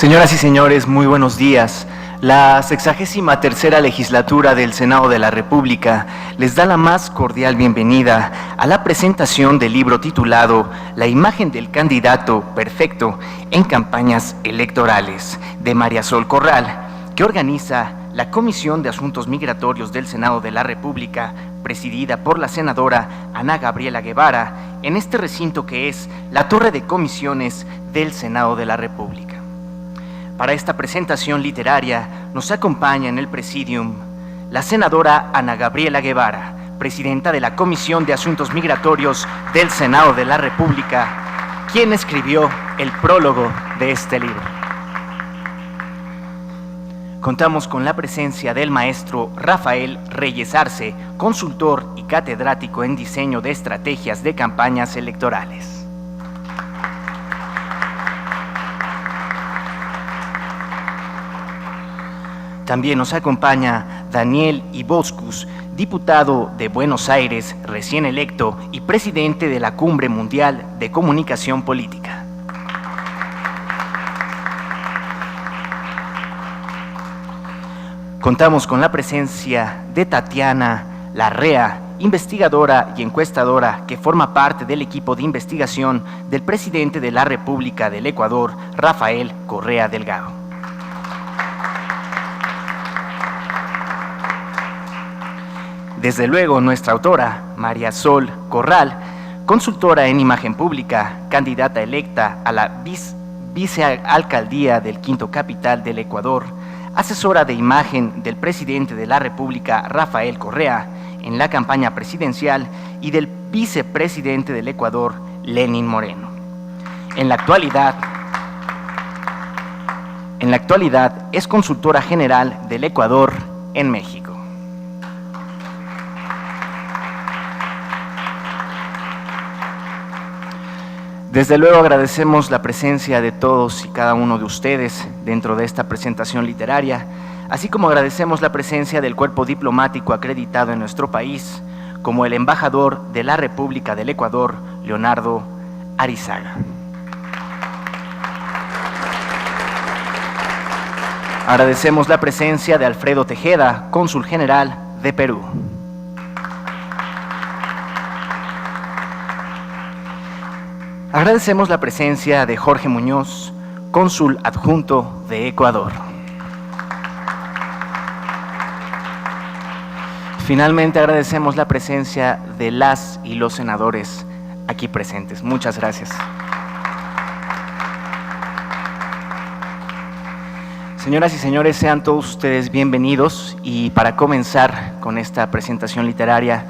Señoras y señores, muy buenos días. La 63ª legislatura del Senado de la República les da la más cordial bienvenida a la presentación del libro titulado La imagen del candidato perfecto en campañas electorales, de María Sol Corral, que organiza la Comisión de Asuntos Migratorios del Senado de la República, presidida por la senadora Ana Gabriela Guevara, en este recinto que es la Torre de Comisiones del Senado de la República. Para esta presentación literaria nos acompaña en el presidium la senadora Ana Gabriela Guevara, presidenta de la Comisión de Asuntos Migratorios del Senado de la República, quien escribió el prólogo de este libro. Contamos con la presencia del maestro Rafael Reyes Arce, consultor y catedrático en diseño de estrategias de campañas electorales. También nos acompaña Daniel Iboscus, diputado de Buenos Aires, recién electo y presidente de la Cumbre Mundial de Comunicación Política. Contamos con la presencia de Tatiana Larrea, investigadora y encuestadora que forma parte del equipo de investigación del presidente de la República del Ecuador, Rafael Correa Delgado. Desde luego, nuestra autora, María Sol Corral, consultora en imagen pública, candidata electa a la vicealcaldía del Quinto Capital del Ecuador, asesora de imagen del presidente de la República, Rafael Correa, en la campaña presidencial y del vicepresidente del Ecuador, Lenín Moreno. En la actualidad es consultora general del Ecuador en México. Desde luego agradecemos la presencia de todos y cada uno de ustedes dentro de esta presentación literaria, así como agradecemos la presencia del cuerpo diplomático acreditado en nuestro país, como el embajador de la República del Ecuador, Leonardo Arizaga. Agradecemos la presencia de Alfredo Tejeda, cónsul general de Perú. Agradecemos la presencia de Jorge Muñoz, cónsul adjunto de Ecuador. Finalmente, agradecemos la presencia de las y los senadores aquí presentes. Muchas gracias. Señoras y señores, sean todos ustedes bienvenidos y para comenzar con esta presentación literaria,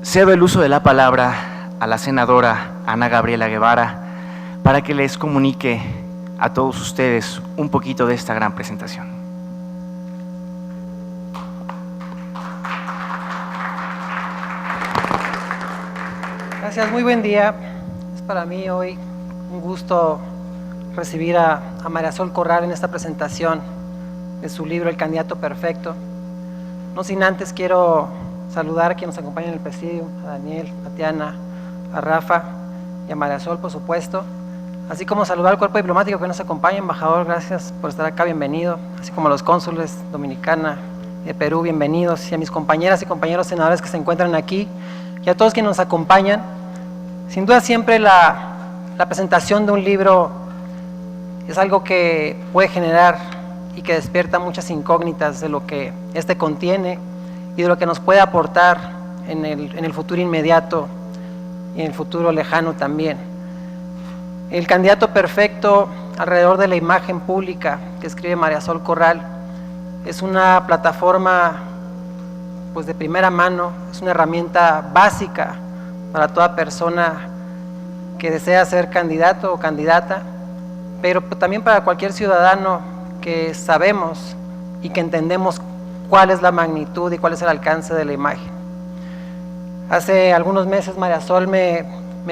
cedo el uso de la palabra a la senadora Ana Gabriela Guevara para que les comunique a todos ustedes un poquito de esta gran presentación. Gracias, muy buen día. Es para mí hoy un gusto recibir a María Sol Corral en esta presentación de su libro El Candidato Perfecto. No sin antes quiero saludar a quienes nos acompañan en el presidio, a Daniel, a Tatiana, a Rafa y a María Sol, por supuesto, así como saludar al cuerpo diplomático que nos acompaña. Embajador, gracias por estar acá, bienvenido, así como a los cónsules Dominicana y de Perú, bienvenidos, y a mis compañeras y compañeros senadores que se encuentran aquí, y a todos quienes nos acompañan. Sin duda siempre la presentación de un libro es algo que puede generar y que despierta muchas incógnitas de lo que este contiene y de lo que nos puede aportar en el futuro inmediato y en el futuro lejano también. El candidato perfecto alrededor de la imagen pública que escribe María Sol Corral es una plataforma pues de primera mano, es una herramienta básica para toda persona que desea ser candidato o candidata, pero también para cualquier ciudadano que sabemos y que entendemos cuál es la magnitud y cuál es el alcance de la imagen. Hace algunos meses María Sol me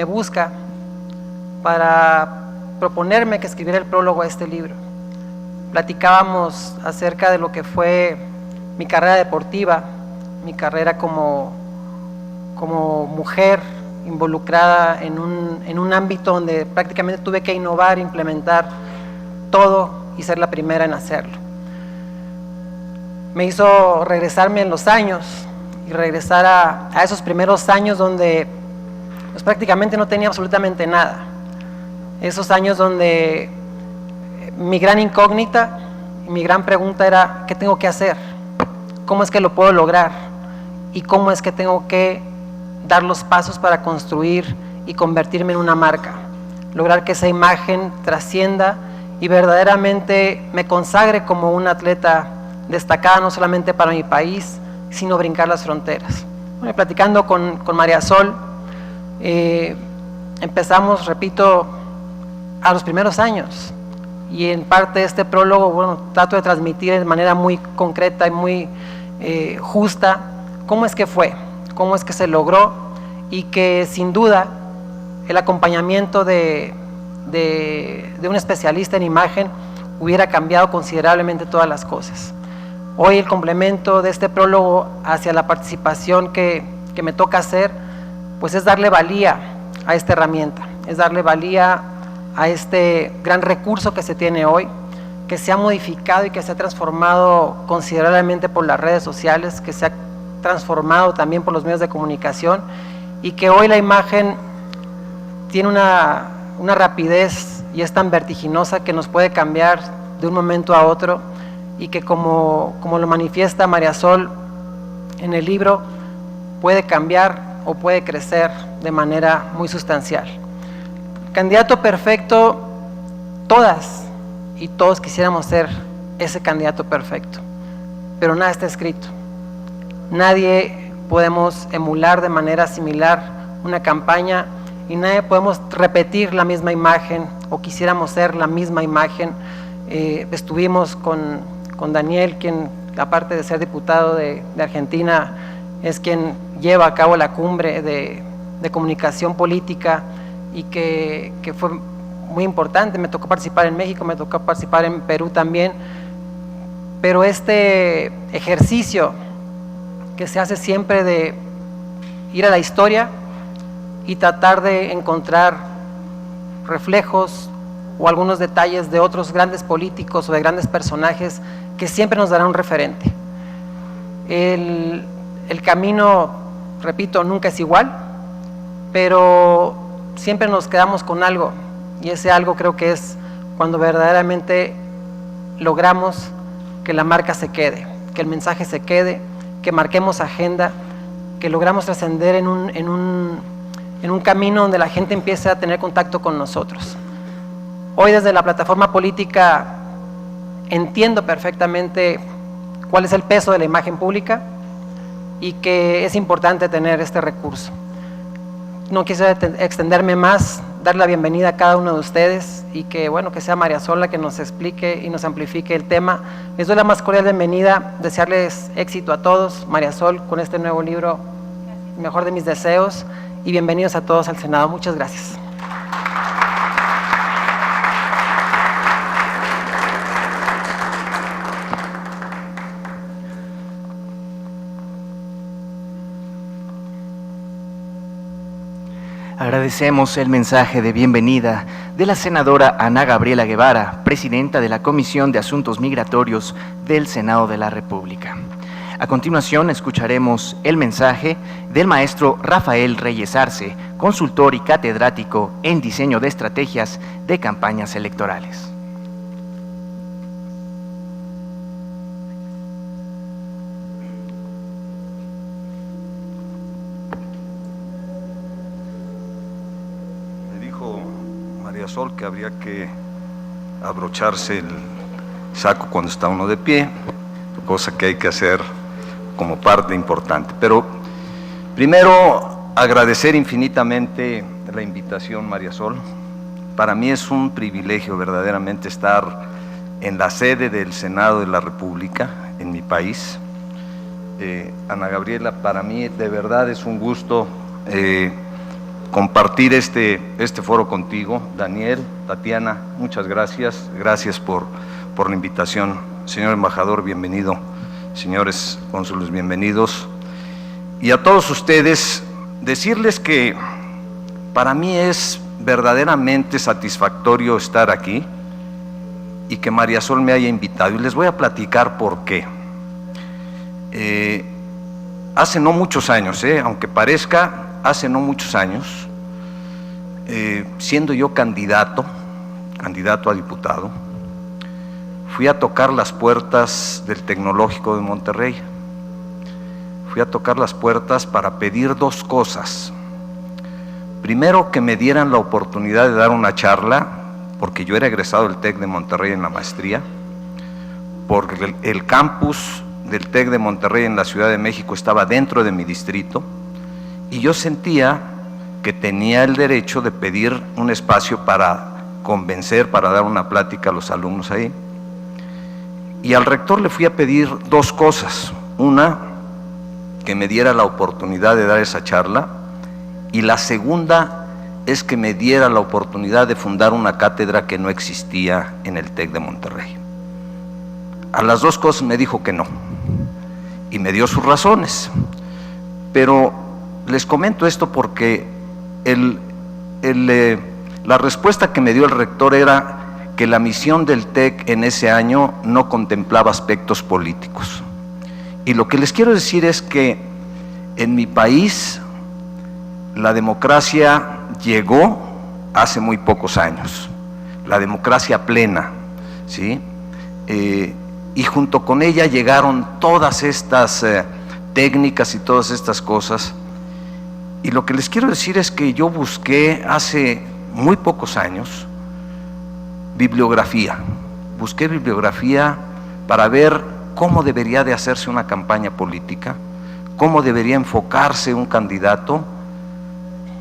busca para proponerme que escribiera el prólogo a este libro. Platicábamos acerca de lo que fue mi carrera deportiva, mi carrera como mujer involucrada en un ámbito donde prácticamente tuve que innovar, implementar todo y ser la primera en hacerlo. Me hizo regresarme en los años y regresar a esos primeros años donde pues, prácticamente no tenía absolutamente nada. Esos años donde mi gran incógnita, mi gran pregunta era, ¿qué tengo que hacer? ¿Cómo es que lo puedo lograr? ¿Y cómo es que tengo que dar los pasos para construir y convertirme en una marca? Lograr que esa imagen trascienda y verdaderamente me consagre como un atleta destacada no solamente para mi país, sino brincar las fronteras. Bueno, platicando con María Sol, empezamos, repito, a los primeros años, y en parte de este prólogo, bueno, trato de transmitir de manera muy concreta y muy justa cómo es que fue, cómo es que se logró, y que sin duda el acompañamiento de un especialista en imagen hubiera cambiado considerablemente todas las cosas. Hoy el complemento de este prólogo hacia la participación que me toca hacer, pues es darle valía a esta herramienta, es darle valía a este gran recurso que se tiene hoy, que se ha modificado y que se ha transformado considerablemente por las redes sociales, que se ha transformado también por los medios de comunicación, y que hoy la imagen tiene una rapidez y es tan vertiginosa que nos puede cambiar de un momento a otro, y que como lo manifiesta María Sol en el libro, puede cambiar o puede crecer de manera muy sustancial. Candidato perfecto, todas y todos quisiéramos ser ese candidato perfecto, pero nada está escrito. Nadie podemos emular de manera similar una campaña, y nadie podemos repetir la misma imagen o quisiéramos ser la misma imagen. Estuvimos con Daniel, quien aparte de ser diputado de Argentina, es quien lleva a cabo la cumbre de comunicación política, y que fue muy importante. Me tocó participar en México, me tocó participar en Perú también, pero este ejercicio que se hace siempre de ir a la historia y tratar de encontrar reflejos o algunos detalles de otros grandes políticos o de grandes personajes que siempre nos darán un referente. El camino, repito, nunca es igual, pero siempre nos quedamos con algo, y ese algo creo que es cuando verdaderamente logramos que la marca se quede, que el mensaje se quede, que marquemos agenda, que logramos trascender en un camino donde la gente empiece a tener contacto con nosotros. Hoy desde la plataforma política entiendo perfectamente cuál es el peso de la imagen pública y que es importante tener este recurso. No quisiera extenderme más, dar la bienvenida a cada uno de ustedes, y que bueno, que sea María Sol la que nos explique y nos amplifique el tema. Les doy la más cordial bienvenida, desearles éxito a todos. María Sol, con este nuevo libro, mejor de mis deseos, y bienvenidos a todos al Senado. Muchas gracias. Agradecemos el mensaje de bienvenida de la senadora Ana Gabriela Guevara, presidenta de la Comisión de Asuntos Migratorios del Senado de la República. A continuación escucharemos el mensaje del maestro Rafael Reyes Arce, consultor y catedrático en diseño de estrategias de campañas electorales. María Sol que habría que abrocharse el saco cuando está uno de pie, cosa que hay que hacer como parte importante. Pero primero agradecer infinitamente la invitación, María Sol. Para mí es un privilegio verdaderamente estar en la sede del Senado de la República, en mi país. Ana Gabriela, para mí de verdad es un gusto compartir este foro contigo. Daniel, Tatiana, muchas gracias. Gracias por la invitación. Señor embajador, bienvenido. Señores cónsules, bienvenidos. Y a todos ustedes, decirles que para mí es verdaderamente satisfactorio estar aquí y que María Sol me haya invitado, y les voy a platicar por qué. Hace no muchos años, aunque parezca, hace no muchos años, siendo yo candidato a diputado, fui a tocar las puertas del Tecnológico de Monterrey. Fui a tocar las puertas para pedir dos cosas. Primero, que me dieran la oportunidad de dar una charla, porque yo era egresado del TEC de Monterrey en la maestría, porque el campus del TEC de Monterrey en la Ciudad de México estaba dentro de mi distrito, y yo sentía que tenía el derecho de pedir un espacio para convencer, para dar una plática a los alumnos ahí. Y al rector le fui a pedir dos cosas. Una, que me diera la oportunidad de dar esa charla, y la segunda es que me diera la oportunidad de fundar una cátedra que no existía en el TEC de Monterrey. A las dos cosas me dijo que no, y me dio sus razones, pero les comento esto porque la respuesta que me dio el rector era que la misión del TEC en ese año no contemplaba aspectos políticos. Y lo que les quiero decir es que en mi país la democracia llegó hace muy pocos años, la democracia plena, ¿sí? Y junto con ella llegaron todas estas técnicas y todas estas cosas. Y lo que les quiero decir es que yo busqué hace muy pocos años busqué bibliografía para ver cómo debería de hacerse una campaña política, cómo debería enfocarse un candidato,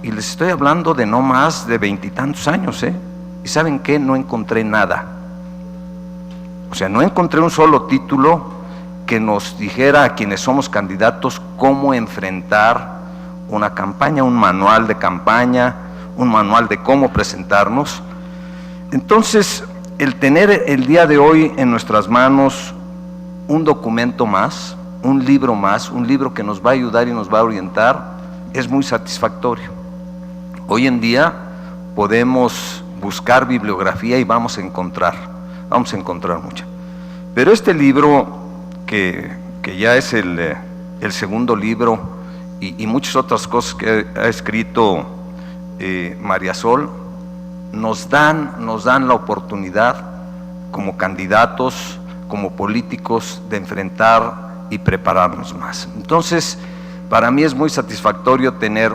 y les estoy hablando de no más de 20 y tantos años, y ¿saben qué? No encontré nada. O sea, no encontré un solo título que nos dijera a quienes somos candidatos cómo enfrentar una campaña, un manual de campaña, un manual de cómo presentarnos. Entonces, el tener el día de hoy en nuestras manos un documento más, un libro que nos va a ayudar y nos va a orientar, es muy satisfactorio. Hoy en día podemos buscar bibliografía y vamos a encontrar mucha. Pero este libro, que ya es el segundo libro, y muchas otras cosas que ha escrito María Sol, nos dan la oportunidad como candidatos, como políticos, de enfrentar y prepararnos más. Entonces, para mí es muy satisfactorio tener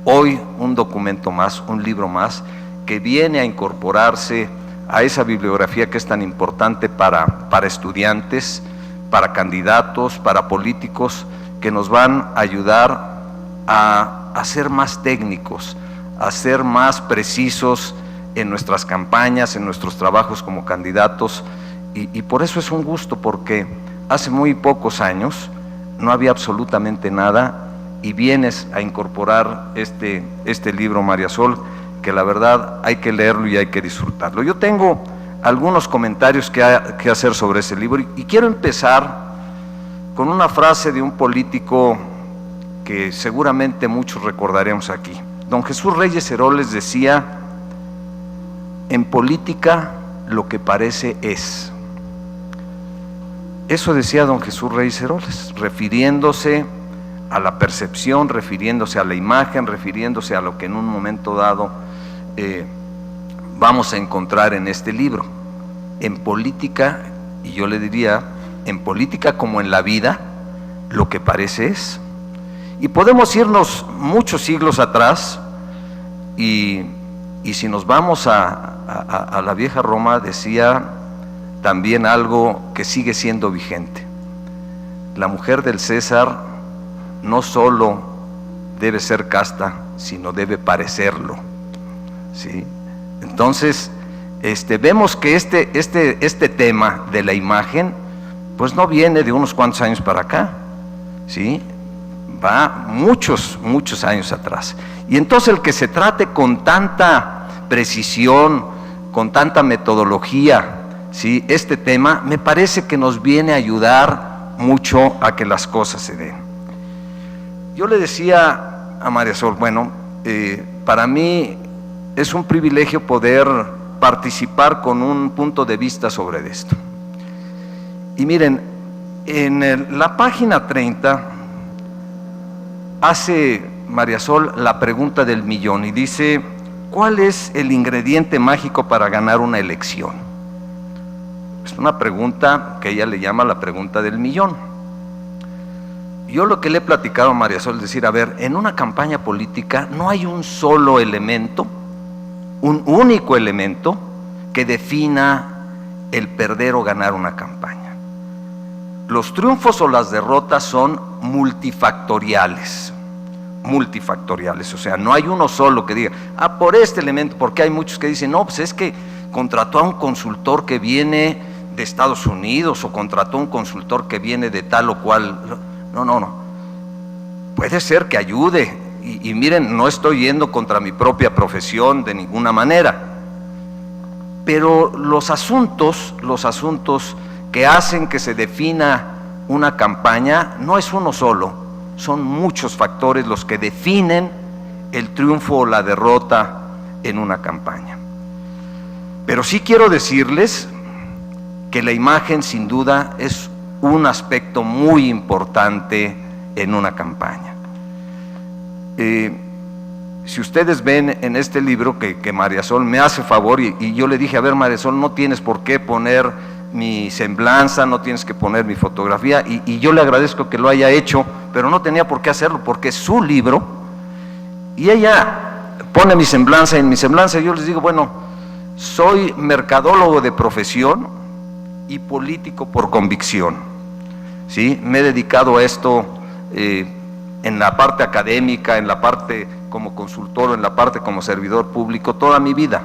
hoy un documento más, un libro más, que viene a incorporarse a esa bibliografía que es tan importante para estudiantes, para candidatos, para políticos, que nos van a ayudar a ser más técnicos, a ser más precisos en nuestras campañas, en nuestros trabajos como candidatos, y por eso es un gusto, porque hace muy pocos años no había absolutamente nada, y vienes a incorporar este libro, María Sol, que la verdad hay que leerlo y hay que disfrutarlo. Yo tengo algunos comentarios que hacer sobre ese libro, y quiero empezar con una frase de un político que seguramente muchos recordaremos aquí. Don Jesús Reyes Heroles decía: en política lo que parece es. Eso decía don Jesús Reyes Heroles, refiriéndose a la percepción, refiriéndose a la imagen, refiriéndose a lo que en un momento dado vamos a encontrar en este libro. En política, y yo le diría, en política como en la vida, lo que parece es. Y podemos irnos muchos siglos atrás, y si nos vamos a la vieja Roma, decía también algo que sigue siendo vigente: la mujer del César no solo debe ser casta, sino debe parecerlo, ¿sí? Entonces, vemos que este tema de la imagen, pues no viene de unos cuantos años para acá, ¿sí? Va muchos años atrás. Y entonces el que se trate con tanta precisión, con tanta metodología, ¿sí?, este tema, me parece que nos viene a ayudar mucho a que las cosas se den. Yo le decía a María Sol, bueno, para mí es un privilegio poder participar con un punto de vista sobre esto. Y miren, en la página 30 hace María Sol la pregunta del millón y dice: ¿cuál es el ingrediente mágico para ganar una elección? Es una pregunta que ella le llama la pregunta del millón. Yo lo que le he platicado a María Sol es decir, a ver, en una campaña política no hay un solo elemento, un único elemento que defina el perder o ganar una campaña. Los triunfos o las derrotas son multifactoriales, o sea, no hay uno solo que diga, por este elemento, porque hay muchos que dicen, no, pues es que contrató a un consultor que viene de Estados Unidos o contrató a un consultor que viene de tal o cual. No. Puede ser que ayude, y miren, no estoy yendo contra mi propia profesión de ninguna manera, pero los asuntos que hacen que se defina una campaña no es uno solo, son muchos factores los que definen el triunfo o la derrota en una campaña. Pero sí quiero decirles que la imagen sin duda es un aspecto muy importante en una campaña. Si ustedes ven en este libro que María Sol me hace favor, y yo le dije, a ver María Sol, no tienes por qué poner mi semblanza, no tienes que poner mi fotografía, y yo le agradezco que lo haya hecho, pero no tenía por qué hacerlo, porque es su libro, y ella pone mi semblanza, y en mi semblanza yo les digo, bueno, soy mercadólogo de profesión y político por convicción, ¿sí? Me he dedicado a esto en la parte académica, en la parte como consultor, en la parte como servidor público, toda mi vida.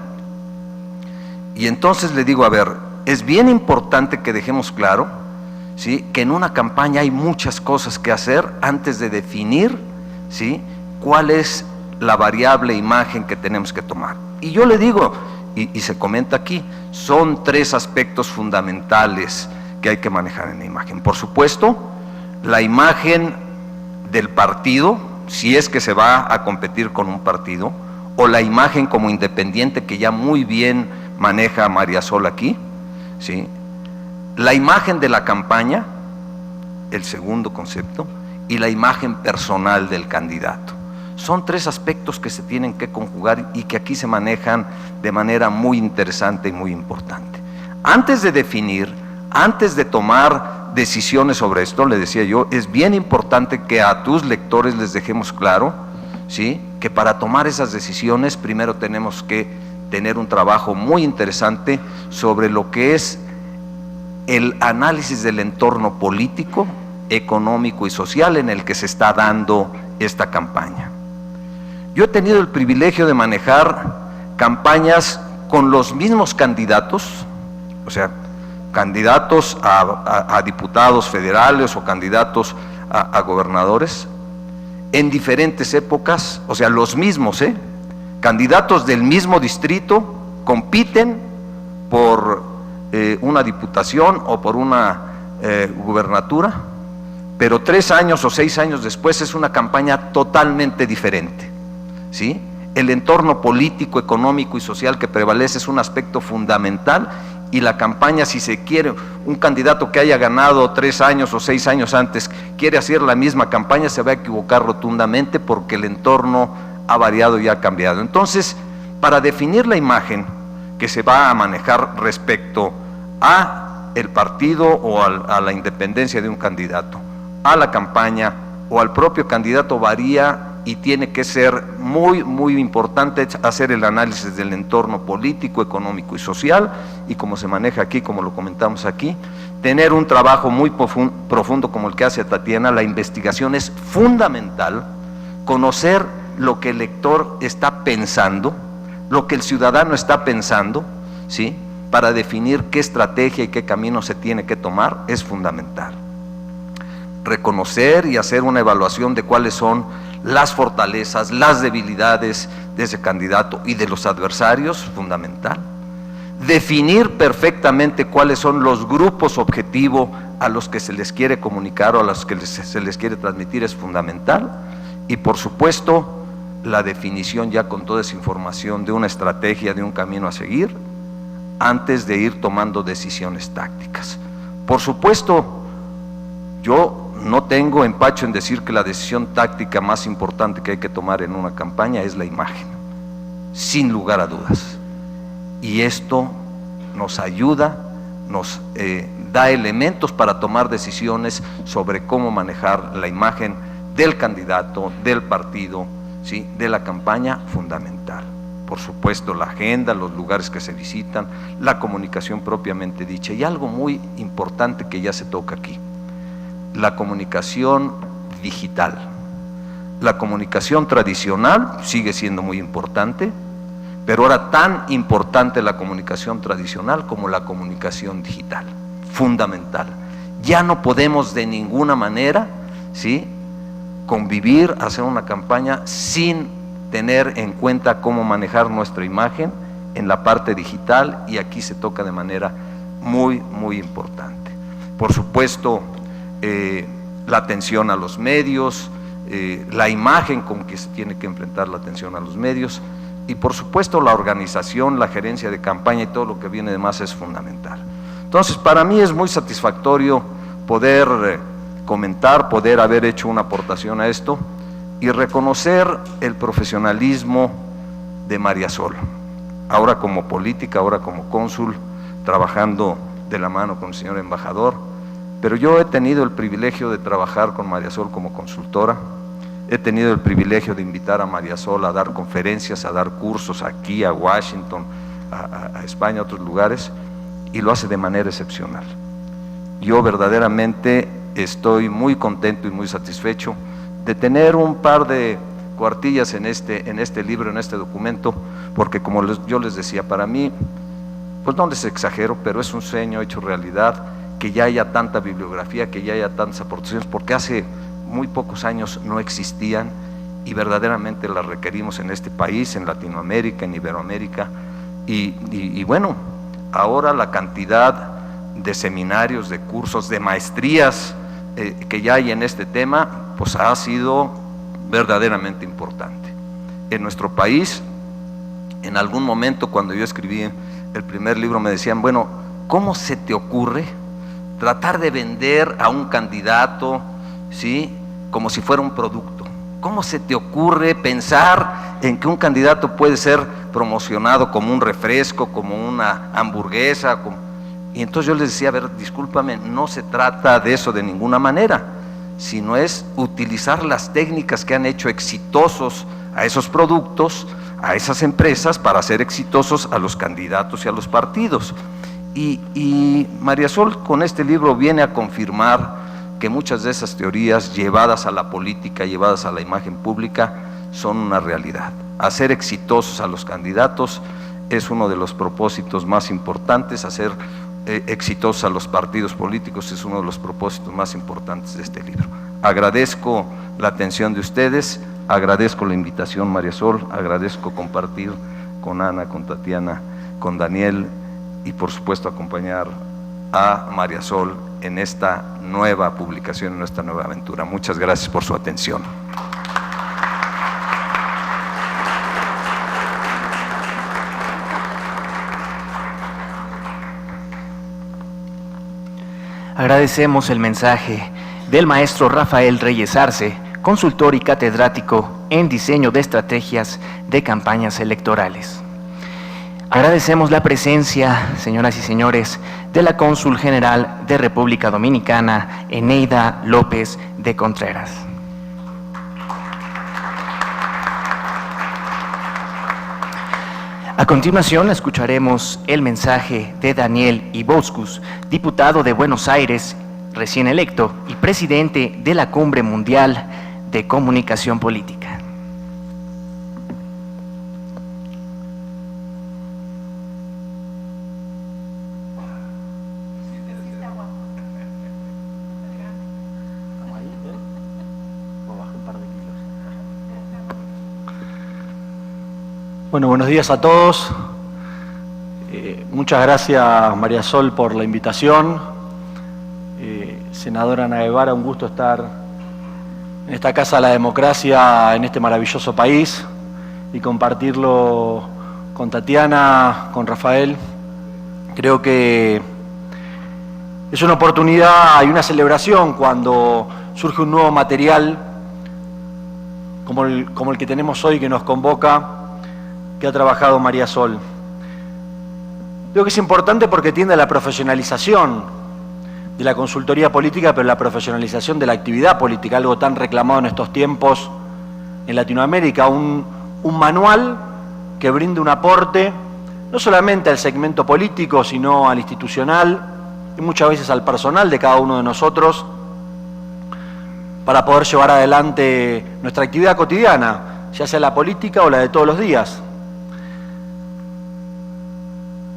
Y entonces le digo, a ver, es bien importante que dejemos claro, ¿sí?, que en una campaña hay muchas cosas que hacer antes de definir, ¿sí?, cuál es la variable imagen que tenemos que tomar. Y yo le digo, y se comenta aquí, son 3 aspectos fundamentales que hay que manejar en la imagen. Por supuesto, la imagen del partido, si es que se va a competir con un partido, o la imagen como independiente que ya muy bien maneja María Sol aquí, ¿sí?, la imagen de la campaña, el segundo concepto, y la imagen personal del candidato. Son 3 aspectos que se tienen que conjugar y que aquí se manejan de manera muy interesante y muy importante. Antes de definir, antes de tomar decisiones sobre esto, le decía yo, es bien importante que a tus lectores les dejemos claro, ¿sí?, que para tomar esas decisiones primero tenemos que tener un trabajo muy interesante sobre lo que es el análisis del entorno político, económico y social en el que se está dando esta campaña. Yo he tenido el privilegio de manejar campañas con los mismos candidatos, o sea, candidatos a diputados federales o candidatos a gobernadores en diferentes épocas, o sea, los mismos, candidatos del mismo distrito compiten por una diputación o por una gubernatura, pero 3 años o 6 años después es una campaña totalmente diferente, ¿sí? El entorno político, económico y social que prevalece es un aspecto fundamental, y la campaña, si se quiere, un candidato que haya ganado 3 años o 6 años antes, quiere hacer la misma campaña, se va a equivocar rotundamente porque el entorno ha variado y ha cambiado. Entonces, para definir la imagen que se va a manejar respecto a el partido o a la independencia de un candidato, a la campaña o al propio candidato, varía, y tiene que ser muy, muy importante hacer el análisis del entorno político, económico y social, y como se maneja aquí, como lo comentamos aquí, tener un trabajo muy profundo como el que hace Tatiana. La investigación es fundamental, conocer lo que el lector está pensando, lo que el ciudadano está pensando, ¿sí?, para definir qué estrategia y qué camino se tiene que tomar, es fundamental. Reconocer y hacer una evaluación de cuáles son las fortalezas, las debilidades de ese candidato y de los adversarios, fundamental. Definir perfectamente cuáles son los grupos objetivo a los que se les quiere comunicar o a los que se les quiere transmitir, es fundamental. Y por supuesto, la definición ya con toda esa información de una estrategia, de un camino a seguir, antes de ir tomando decisiones tácticas. Por supuesto, yo no tengo empacho en decir que la decisión táctica más importante que hay que tomar en una campaña es la imagen, sin lugar a dudas. Y esto nos ayuda, nos da elementos para tomar decisiones sobre cómo manejar la imagen del candidato, del partido, ¿sí?, de la campaña, fundamental. Por supuesto, la agenda, los lugares que se visitan, la comunicación propiamente dicha, y algo muy importante que ya se toca aquí: la comunicación digital. La comunicación tradicional sigue siendo muy importante, pero ahora tan importante la comunicación tradicional como la comunicación digital, fundamental. Ya no podemos de ninguna manera, ¿sí?, convivir, hacer una campaña sin tener en cuenta cómo manejar nuestra imagen en la parte digital, y aquí se toca de manera muy, muy importante. Por supuesto, la atención a los medios, la imagen con que se tiene que enfrentar la atención a los medios, y por supuesto la organización, la gerencia de campaña y todo lo que viene de más es fundamental. Entonces, para mí es muy satisfactorio poder comentar, poder haber hecho una aportación a esto y reconocer el profesionalismo de María Sol, ahora como política, ahora como cónsul, trabajando de la mano con el señor embajador. Pero yo he tenido el privilegio de trabajar con María Sol como consultora, he tenido el privilegio de invitar a María Sol a dar conferencias, a dar cursos aquí, a Washington, a España, a otros lugares, y lo hace de manera excepcional. Yo verdaderamente estoy muy contento y muy satisfecho de tener un par de cuartillas en este libro, en este documento, porque como yo les decía, para mí, pues no les exagero, pero es un sueño hecho realidad, que ya haya tanta bibliografía, que ya haya tantas aportaciones, porque hace muy pocos años no existían y verdaderamente las requerimos en este país, en Latinoamérica, en Iberoamérica, y bueno, ahora la cantidad de seminarios, de cursos, de maestrías que ya hay en este tema, pues ha sido verdaderamente importante. En nuestro país, en algún momento cuando yo escribí el primer libro me decían, bueno, ¿cómo se te ocurre tratar de vender a un candidato, ¿sí?, como si fuera un producto? ¿Cómo se te ocurre pensar en que un candidato puede ser promocionado como un refresco, como una hamburguesa? Y entonces yo les decía, a ver, discúlpame, no se trata de eso de ninguna manera, sino es utilizar las técnicas que han hecho exitosos a esos productos, a esas empresas, para hacer exitosos a los candidatos y a los partidos. Y María Sol con este libro viene a confirmar que muchas de esas teorías llevadas a la política, llevadas a la imagen pública, son una realidad. Hacer exitosos a los candidatos es uno de los propósitos más importantes, hacer exitosos a los partidos políticos es uno de los propósitos más importantes de este libro. Agradezco la atención de ustedes, agradezco la invitación, María Sol, agradezco compartir con Ana, con Tatiana, con Daniel, y por supuesto acompañar a María Sol en esta nueva publicación, en esta nueva aventura. Muchas gracias por su atención. Agradecemos el mensaje del maestro Rafael Reyes Arce, consultor y catedrático en diseño de estrategias de campañas electorales. Agradecemos la presencia, señoras y señores, de la cónsul general de República Dominicana, Eneida López de Contreras. A continuación escucharemos el mensaje de Daniel Iboscus, diputado de Buenos Aires, recién electo y presidente de la Cumbre Mundial de Comunicación Política. Bueno, buenos días a todos. Muchas gracias, María Sol, por la invitación. Senadora Ana Guevara, un gusto estar en esta Casa de la Democracia, en este maravilloso país, y compartirlo con Tatiana, con Rafael, Creo que es una oportunidad y una celebración cuando surge un nuevo material como el que tenemos hoy, que nos convoca, que ha trabajado María Sol. Creo que es importante porque tiende a la profesionalización de la consultoría política, pero la profesionalización de la actividad política, algo tan reclamado en estos tiempos en Latinoamérica, un manual que brinde un aporte no solamente al segmento político, sino al institucional y muchas veces al personal de cada uno de nosotros, para poder llevar adelante nuestra actividad cotidiana, ya sea la política o la de todos los días.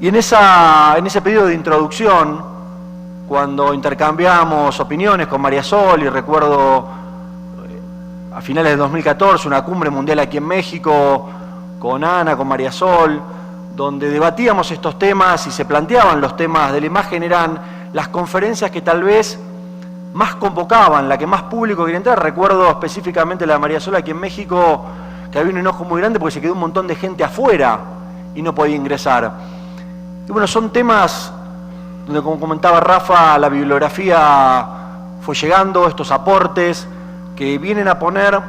Y en ese periodo de introducción, cuando intercambiamos opiniones con María Sol, y recuerdo a finales de 2014 una cumbre mundial aquí en México, con Ana, con María Sol, donde debatíamos estos temas y se planteaban los temas de la imagen, eran las conferencias que tal vez más convocaban, la que más público quería entrar. Recuerdo específicamente la de María Sol aquí en México, que había un enojo muy grande porque se quedó un montón de gente afuera y no podía ingresar. Y bueno, son temas donde, como comentaba Rafa, la bibliografía fue llegando, estos aportes que vienen a poner,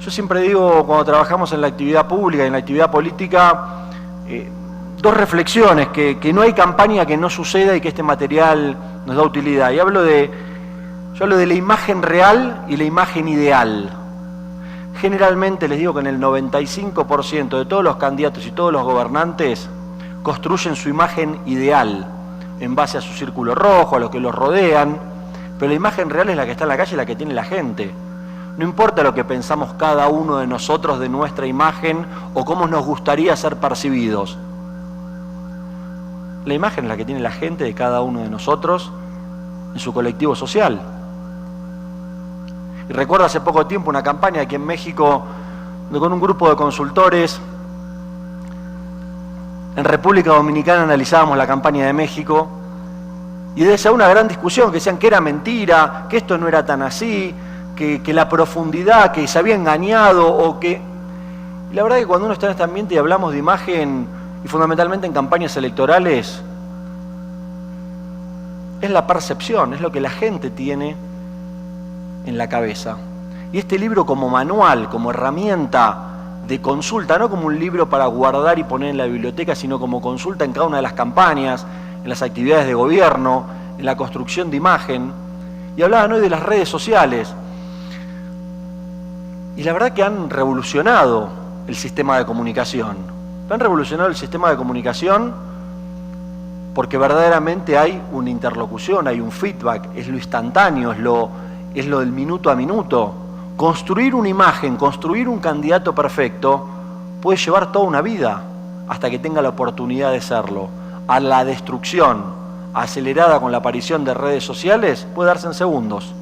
yo siempre digo, cuando trabajamos en la actividad pública y en la actividad política, dos reflexiones, que no hay campaña que no suceda y que este material nos da utilidad. Y yo hablo de la imagen real y la imagen ideal. Generalmente les digo que en el 95% de todos los candidatos y todos los gobernantes construyen su imagen ideal en base a su círculo rojo, a los que los rodean, pero la imagen real es la que está en la calle, la que tiene la gente. No importa lo que pensamos cada uno de nosotros de nuestra imagen o cómo nos gustaría ser percibidos. La imagen es la que tiene la gente de cada uno de nosotros en su colectivo social. Y recuerdo hace poco tiempo una campaña aquí en México, donde con un grupo de consultores en República Dominicana analizábamos la campaña de México y desde una gran discusión que decían que era mentira, que esto no era tan así, que la profundidad, que se había engañado o que... Y la verdad que cuando uno está en este ambiente y hablamos de imagen, y fundamentalmente en campañas electorales, es la percepción, es lo que la gente tiene en la cabeza. Y este libro como manual, como herramienta de consulta, no como un libro para guardar y poner en la biblioteca, sino como consulta en cada una de las campañas, en las actividades de gobierno, en la construcción de imagen. Y hablaban hoy de las redes sociales. Y la verdad que han revolucionado el sistema de comunicación. Han revolucionado el sistema de comunicación porque verdaderamente hay una interlocución, hay un feedback, es lo instantáneo, es lo del minuto a minuto. Construir una imagen, construir un candidato perfecto puede llevar toda una vida hasta que tenga la oportunidad de serlo. A la destrucción acelerada con la aparición de redes sociales puede darse en segundos.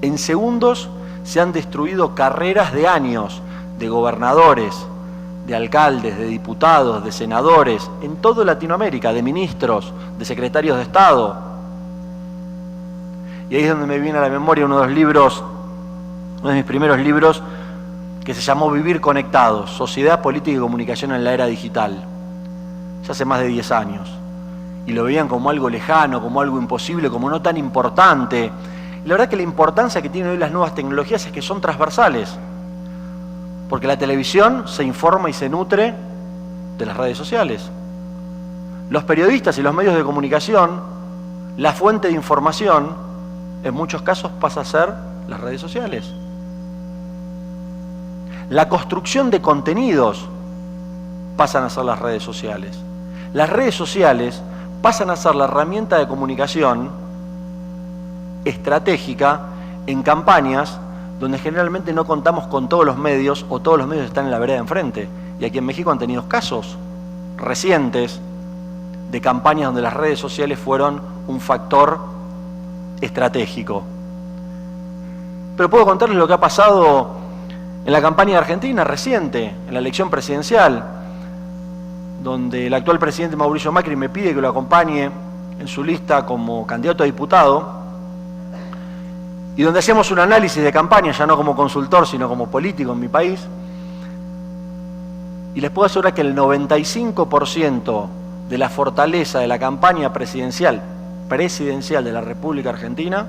En segundos se han destruido carreras de años de gobernadores, de alcaldes, de diputados, de senadores, en toda Latinoamérica, de ministros, de secretarios de Estado. Y ahí es donde me viene a la memoria uno de mis primeros libros, que se llamó Vivir Conectados, Sociedad, Política y Comunicación en la Era Digital, ya hace más de 10 años. Y lo veían como algo lejano, como algo imposible, como no tan importante. Y la verdad que la importancia que tienen hoy las nuevas tecnologías es que son transversales, porque la televisión se informa y se nutre de las redes sociales. Los periodistas y los medios de comunicación, la fuente de información, en muchos casos pasa a ser las redes sociales. La construcción de contenidos pasan a ser las redes sociales. Las redes sociales pasan a ser la herramienta de comunicación estratégica en campañas donde generalmente no contamos con todos los medios o todos los medios están en la vereda de enfrente. Y aquí en México han tenido casos recientes de campañas donde las redes sociales fueron un factor estratégico. Pero puedo contarles lo que ha pasado en la campaña de Argentina reciente, en la elección presidencial, donde el actual presidente Mauricio Macri me pide que lo acompañe en su lista como candidato a diputado, y donde hacemos un análisis de campaña, ya no como consultor, sino como político en mi país. Y les puedo asegurar que el 95% de la fortaleza de la campaña presidencial de la República Argentina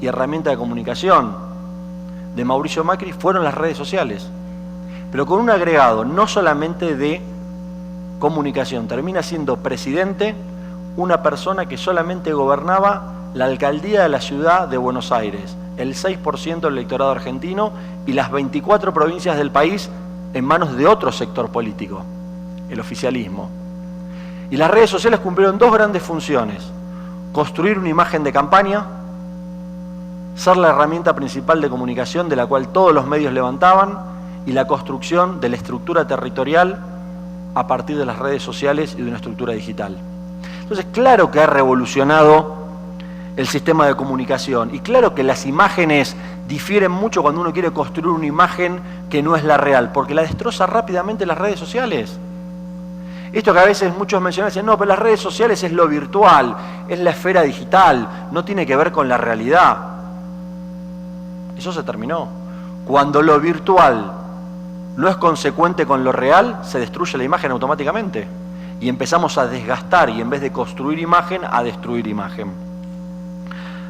y herramienta de comunicación de Mauricio Macri fueron las redes sociales. Pero con un agregado no solamente de comunicación, termina siendo presidente una persona que solamente gobernaba la alcaldía de la ciudad de Buenos Aires, el 6% del electorado argentino y las 24 provincias del país en manos de otro sector político, el oficialismo. Y las redes sociales cumplieron dos grandes funciones: construir una imagen de campaña, ser la herramienta principal de comunicación de la cual todos los medios levantaban, y la construcción de la estructura territorial a partir de las redes sociales y de una estructura digital. Entonces, claro que ha revolucionado el sistema de comunicación, y claro que las imágenes difieren mucho cuando uno quiere construir una imagen que no es la real, porque la destroza rápidamente las redes sociales. Esto que a veces muchos mencionan, dicen, no, pero las redes sociales es lo virtual, es la esfera digital, no tiene que ver con la realidad. Eso se terminó. Cuando lo virtual no es consecuente con lo real, se destruye la imagen automáticamente. Y empezamos a desgastar, y en vez de construir imagen, a destruir imagen.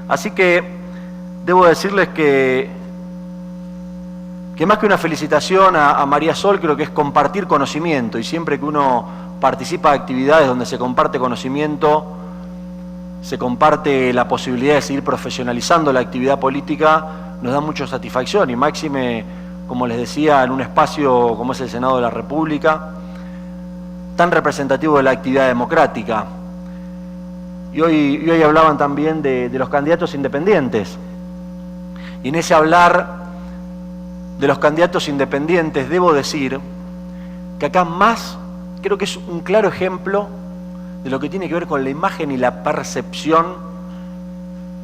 Así que debo decirles que más que una felicitación a María Sol, creo que es compartir conocimiento, y siempre que uno participa de actividades donde se comparte conocimiento, se comparte la posibilidad de seguir profesionalizando la actividad política, nos da mucha satisfacción, y máxime, como les decía, en un espacio como es el Senado de la República, tan representativo de la actividad democrática. Y hoy hablaban también de los candidatos independientes. Y en ese hablar de los candidatos independientes, debo decir que acá más creo que es un claro ejemplo de lo que tiene que ver con la imagen y la percepción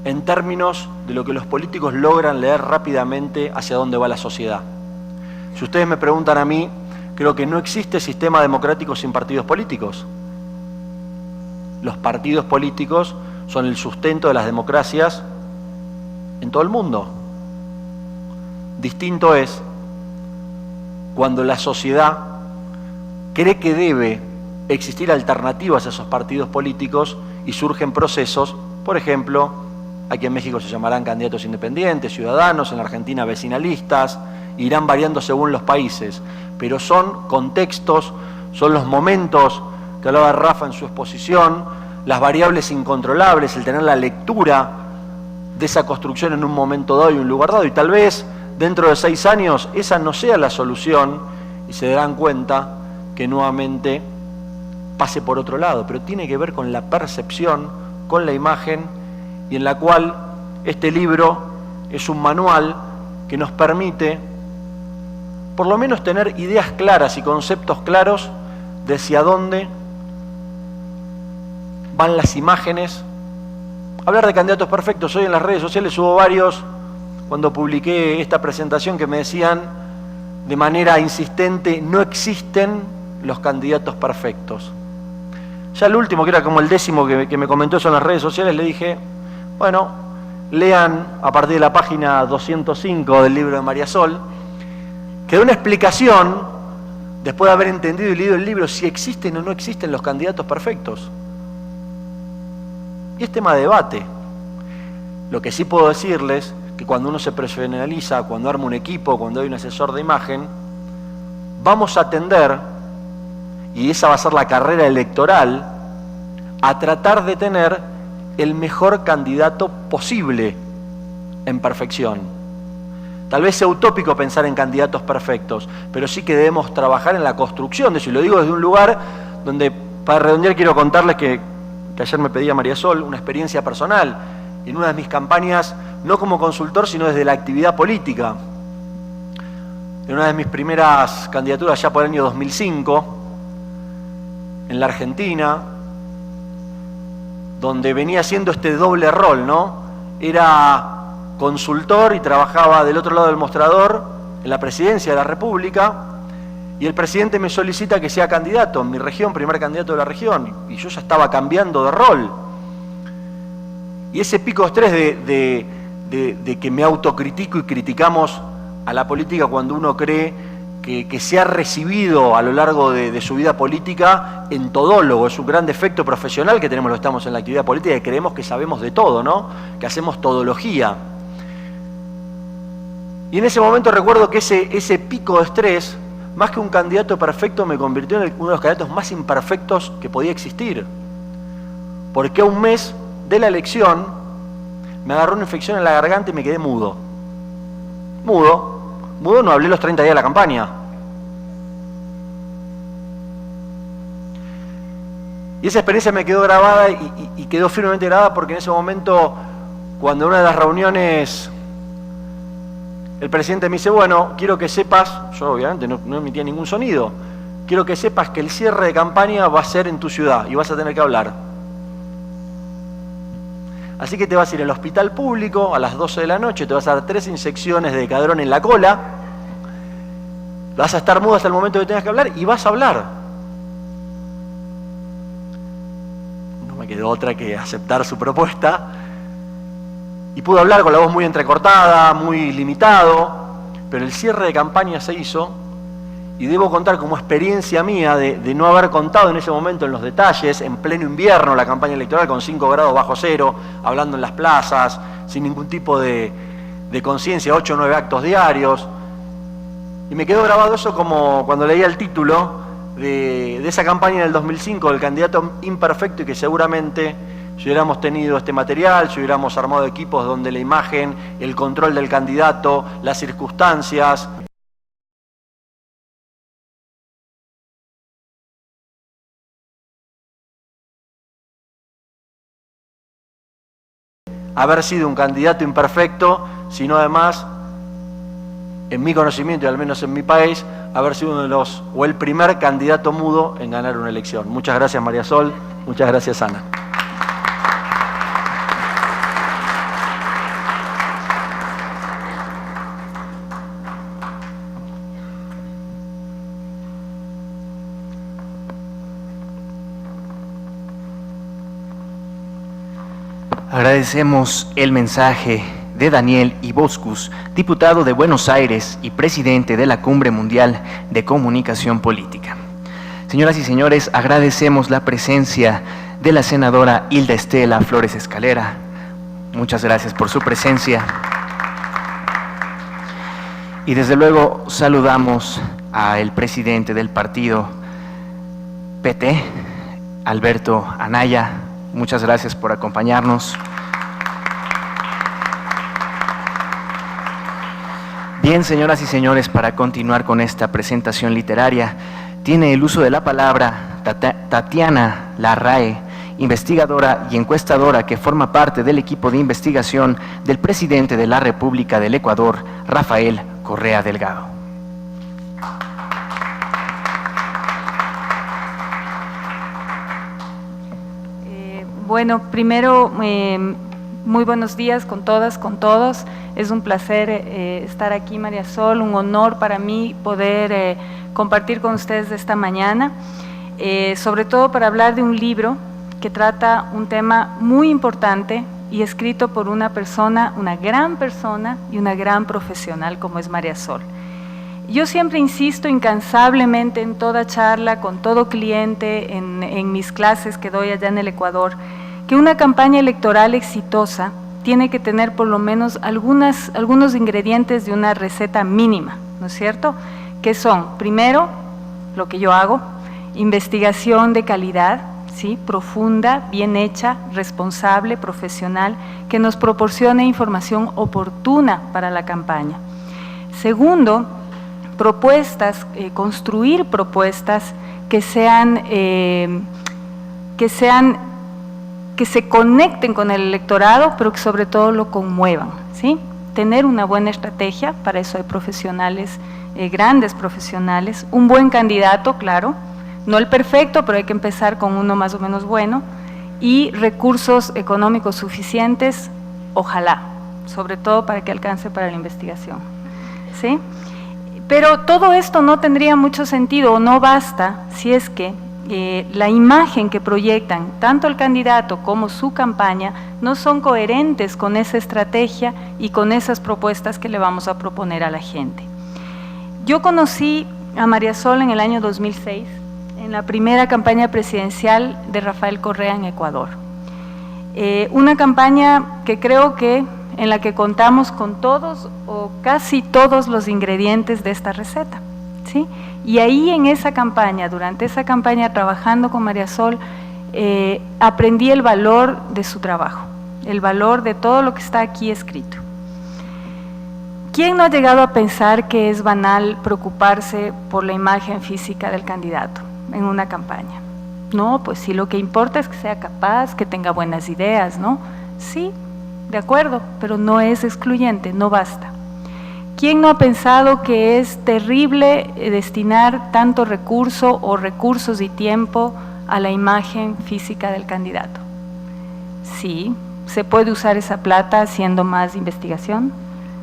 en términos de lo que los políticos logran leer rápidamente hacia dónde va la sociedad. Si ustedes me preguntan a mí, creo que no existe sistema democrático sin partidos políticos. Los partidos políticos son el sustento de las democracias en todo el mundo. Distinto es cuando la sociedad cree que debe existir alternativas a esos partidos políticos y surgen procesos, por ejemplo, aquí en México se llamarán candidatos independientes, ciudadanos, en la Argentina vecinalistas, irán variando según los países, pero son contextos, son los momentos que hablaba Rafa en su exposición, las variables incontrolables, el tener la lectura de esa construcción en un momento dado y un lugar dado, y tal vez dentro de 6 años esa no sea la solución y se darán cuenta que nuevamente pase por otro lado, pero tiene que ver con la percepción, con la imagen, y en la cual este libro es un manual que nos permite por lo menos tener ideas claras y conceptos claros de hacia dónde van las imágenes. Hablar de candidatos perfectos, hoy en las redes sociales hubo varios, cuando publiqué esta presentación, que me decían de manera insistente, no existen los candidatos perfectos. Ya el último, que era como el 10º que me comentó eso en las redes sociales, le dije, bueno, lean a partir de la página 205 del libro de María Sol, que da una explicación, después de haber entendido y leído el libro, si existen o no existen los candidatos perfectos. Y es tema de debate. Lo que sí puedo decirles, que cuando uno se profesionaliza, cuando arma un equipo, cuando hay un asesor de imagen, vamos a tender, y esa va a ser la carrera electoral, a tratar de tener el mejor candidato posible en perfección. Tal vez sea utópico pensar en candidatos perfectos, pero sí que debemos trabajar en la construcción de eso. Y lo digo desde un lugar donde, para redondear, quiero contarles que ayer me pedía María Sol una experiencia personal en una de mis campañas, no como consultor, sino desde la actividad política. En una de mis primeras candidaturas, ya por el año 2005, en la Argentina, donde venía haciendo este doble rol, ¿no? Era consultor y trabajaba del otro lado del mostrador en la presidencia de la República, y el presidente me solicita que sea candidato en mi región, primer candidato de la región, y yo ya estaba cambiando de rol. Y ese pico de estrés de que me autocritico y criticamos a la política cuando uno cree que se ha recibido a lo largo de su vida política en todólogo. Es un gran defecto profesional que tenemos los que estamos en la actividad política, que creemos que sabemos de todo, ¿no? Que hacemos todología. Y en ese momento recuerdo que ese pico de estrés, más que un candidato perfecto, me convirtió en uno de los candidatos más imperfectos que podía existir. Porque a un mes de la elección me agarró una infección en la garganta y me quedé mudo. Mudo, no hablé los 30 días de la campaña. Y esa experiencia me quedó grabada y quedó firmemente grabada porque en ese momento, cuando en una de las reuniones el presidente me dice, bueno, quiero que sepas, yo obviamente no emitía ningún sonido, quiero que sepas que el cierre de campaña va a ser en tu ciudad y vas a tener que hablar. Así que te vas a ir al hospital público a las 12 de la noche, te vas a dar 3 inyecciones de Decadrón en la cola, vas a estar mudo hasta el momento que tengas que hablar y vas a hablar. No me quedó otra que aceptar su propuesta y pude hablar con la voz muy entrecortada, muy limitado, pero el cierre de campaña se hizo y debo contar como experiencia mía de no haber contado en ese momento en los detalles, en pleno invierno, la campaña electoral con 5 grados bajo cero, hablando en las plazas, sin ningún tipo de conciencia, 8 o 9 actos diarios. Y me quedó grabado eso como cuando leía el título de esa campaña del 2005, del candidato imperfecto, y que seguramente si hubiéramos tenido este material, si hubiéramos armado equipos donde la imagen, el control del candidato, las circunstancias, haber sido un candidato imperfecto, sino además, en mi conocimiento y al menos en mi país, haber sido uno de los, o el primer candidato mudo en ganar una elección. Muchas gracias, María Sol. Muchas gracias, Ana. Agradecemos el mensaje de Daniel Iboscus, diputado de Buenos Aires y presidente de la Cumbre Mundial de Comunicación Política. Señoras y señores, agradecemos la presencia de la senadora Hilda Estela Flores Escalera. Muchas gracias por su presencia. Y desde luego saludamos al presidente del partido PT, Alberto Anaya. Muchas gracias por acompañarnos. Bien, señoras y señores, para continuar con esta presentación literaria, tiene el uso de la palabra Tatiana Larrae, investigadora y encuestadora que forma parte del equipo de investigación del presidente de la República del Ecuador, Rafael Correa Delgado. Bueno, primero, muy buenos días con todas, con todos. Es un placer estar aquí, María Sol, un honor para mí poder compartir con ustedes esta mañana, sobre todo para hablar de un libro que trata un tema muy importante y escrito por una persona, una gran persona y una gran profesional como es María Sol. Yo siempre insisto incansablemente en toda charla, con todo cliente, en mis clases que doy allá en el Ecuador, que una campaña electoral exitosa tiene que tener por lo menos algunos ingredientes de una receta mínima, ¿no es cierto? Que son, primero, lo que yo hago, investigación de calidad, ¿sí? Profunda, bien hecha, responsable, profesional, que nos proporcione información oportuna para la campaña. Segundo, propuestas, construir propuestas que se conecten con el electorado, pero que sobre todo lo conmuevan, ¿sí? Tener una buena estrategia, para eso hay profesionales, grandes profesionales, un buen candidato, claro, no el perfecto, pero hay que empezar con uno más o menos bueno, y recursos económicos suficientes, ojalá, sobre todo para que alcance para la investigación, ¿sí? Pero todo esto no tendría mucho sentido o no basta si es que la imagen que proyectan tanto el candidato como su campaña no son coherentes con esa estrategia y con esas propuestas que le vamos a proponer a la gente. Yo conocí a María Sol en el año 2006, en la primera campaña presidencial de Rafael Correa en Ecuador. Una campaña que creo que en la que contamos con todos o casi todos los ingredientes de esta receta, ¿sí? Y ahí en esa campaña, durante esa campaña trabajando con María Sol, aprendí el valor de su trabajo, el valor de todo lo que está aquí escrito. ¿Quién no ha llegado a pensar que es banal preocuparse por la imagen física del candidato en una campaña? No, pues sí, lo que importa es que sea capaz, que tenga buenas ideas, ¿no? Sí, de acuerdo, pero no es excluyente, no basta. ¿Quién no ha pensado que es terrible destinar tanto recurso o recursos y tiempo a la imagen física del candidato? Sí, se puede usar esa plata haciendo más investigación,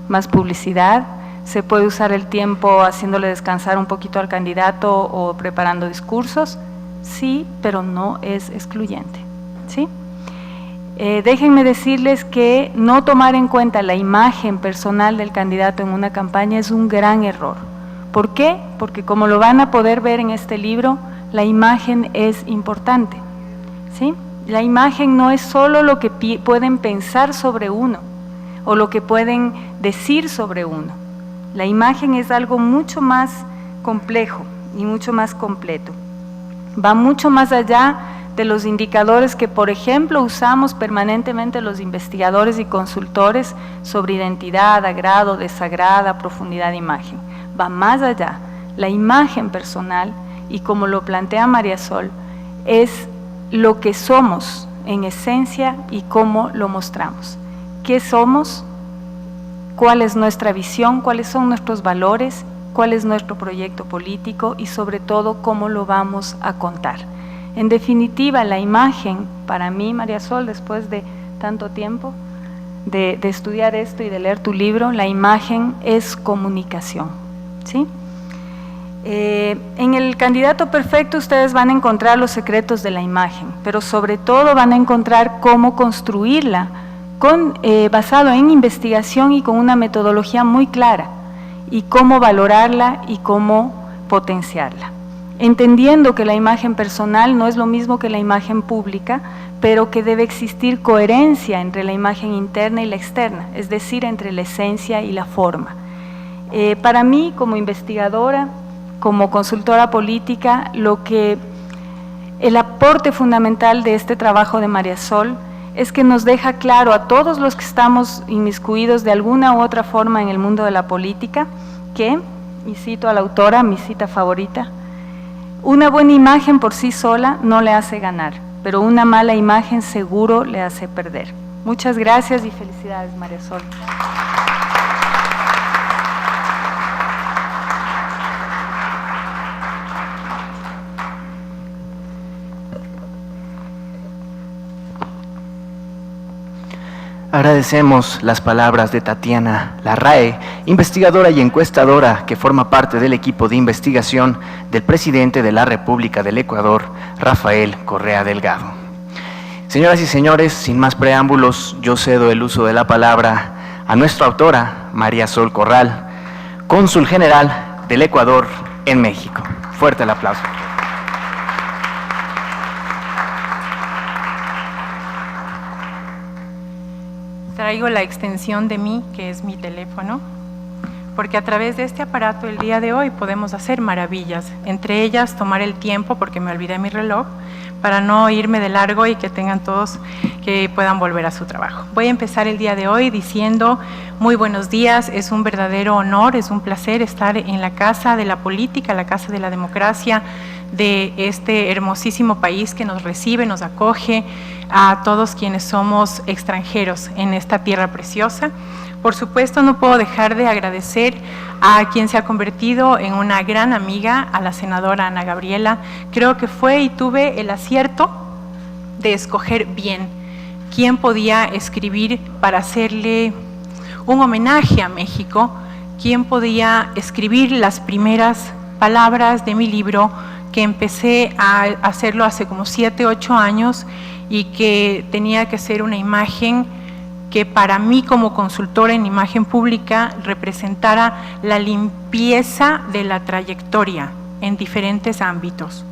más publicidad, se puede usar el tiempo haciéndole descansar un poquito al candidato o preparando discursos, sí, pero no es excluyente, ¿sí? Déjenme decirles que no tomar en cuenta la imagen personal del candidato en una campaña es un gran error. ¿Por qué? Porque como lo van a poder ver en este libro, la imagen es importante, ¿sí? La imagen no es solo lo que pueden pensar sobre uno o lo que pueden decir sobre uno. La imagen es algo mucho más complejo y mucho más completo. Va mucho más allá de los indicadores que, por ejemplo, usamos permanentemente los investigadores y consultores sobre identidad, agrado, desagrado, profundidad de imagen. Va más allá. La imagen personal, y como lo plantea María Sol, es lo que somos en esencia y cómo lo mostramos. ¿Qué somos? ¿Cuál es nuestra visión? ¿Cuáles son nuestros valores? ¿Cuál es nuestro proyecto político? Y sobre todo, ¿cómo lo vamos a contar? En definitiva, la imagen, para mí, María Sol, después de tanto tiempo de estudiar esto y de leer tu libro, la imagen es comunicación, ¿sí? En el candidato perfecto ustedes van a encontrar los secretos de la imagen, pero sobre todo van a encontrar cómo construirla basado en investigación y con una metodología muy clara, y cómo valorarla y cómo potenciarla. Entendiendo que la imagen personal no es lo mismo que la imagen pública, pero que debe existir coherencia entre la imagen interna y la externa, es decir, entre la esencia y la forma. Para mí, como investigadora, como consultora política, el aporte fundamental de este trabajo de María Sol es que nos deja claro a todos los que estamos inmiscuidos de alguna u otra forma en el mundo de la política que, y cito a la autora, mi cita favorita, una buena imagen por sí sola no le hace ganar, pero una mala imagen seguro le hace perder. Muchas gracias y felicidades, María Sol. Agradecemos las palabras de Tatiana Larrae, investigadora y encuestadora que forma parte del equipo de investigación del presidente de la República del Ecuador, Rafael Correa Delgado. Señoras y señores, sin más preámbulos, yo cedo el uso de la palabra a nuestra autora, María Sol Corral, cónsul general del Ecuador en México. Fuerte el aplauso. Traigo la extensión de mí, que es mi teléfono, porque a través de este aparato el día de hoy podemos hacer maravillas, entre ellas tomar el tiempo, porque me olvidé mi reloj, para no irme de largo y que tengan todos que puedan volver a su trabajo. Voy a empezar el día de hoy diciendo muy buenos días, es un verdadero honor, es un placer estar en la casa de la política, la casa de la democracia de este hermosísimo país que nos recibe, nos acoge a todos quienes somos extranjeros en esta tierra preciosa. Por supuesto, no puedo dejar de agradecer a quien se ha convertido en una gran amiga, a la senadora Ana Gabriela. Creo que fue y tuve el acierto de escoger bien quién podía escribir para hacerle un homenaje a México, quién podía escribir las primeras palabras de mi libro, que empecé a hacerlo hace como 7, 8 años y que tenía que ser una imagen que para mí como consultora en imagen pública representara la limpieza de la trayectoria en diferentes ámbitos.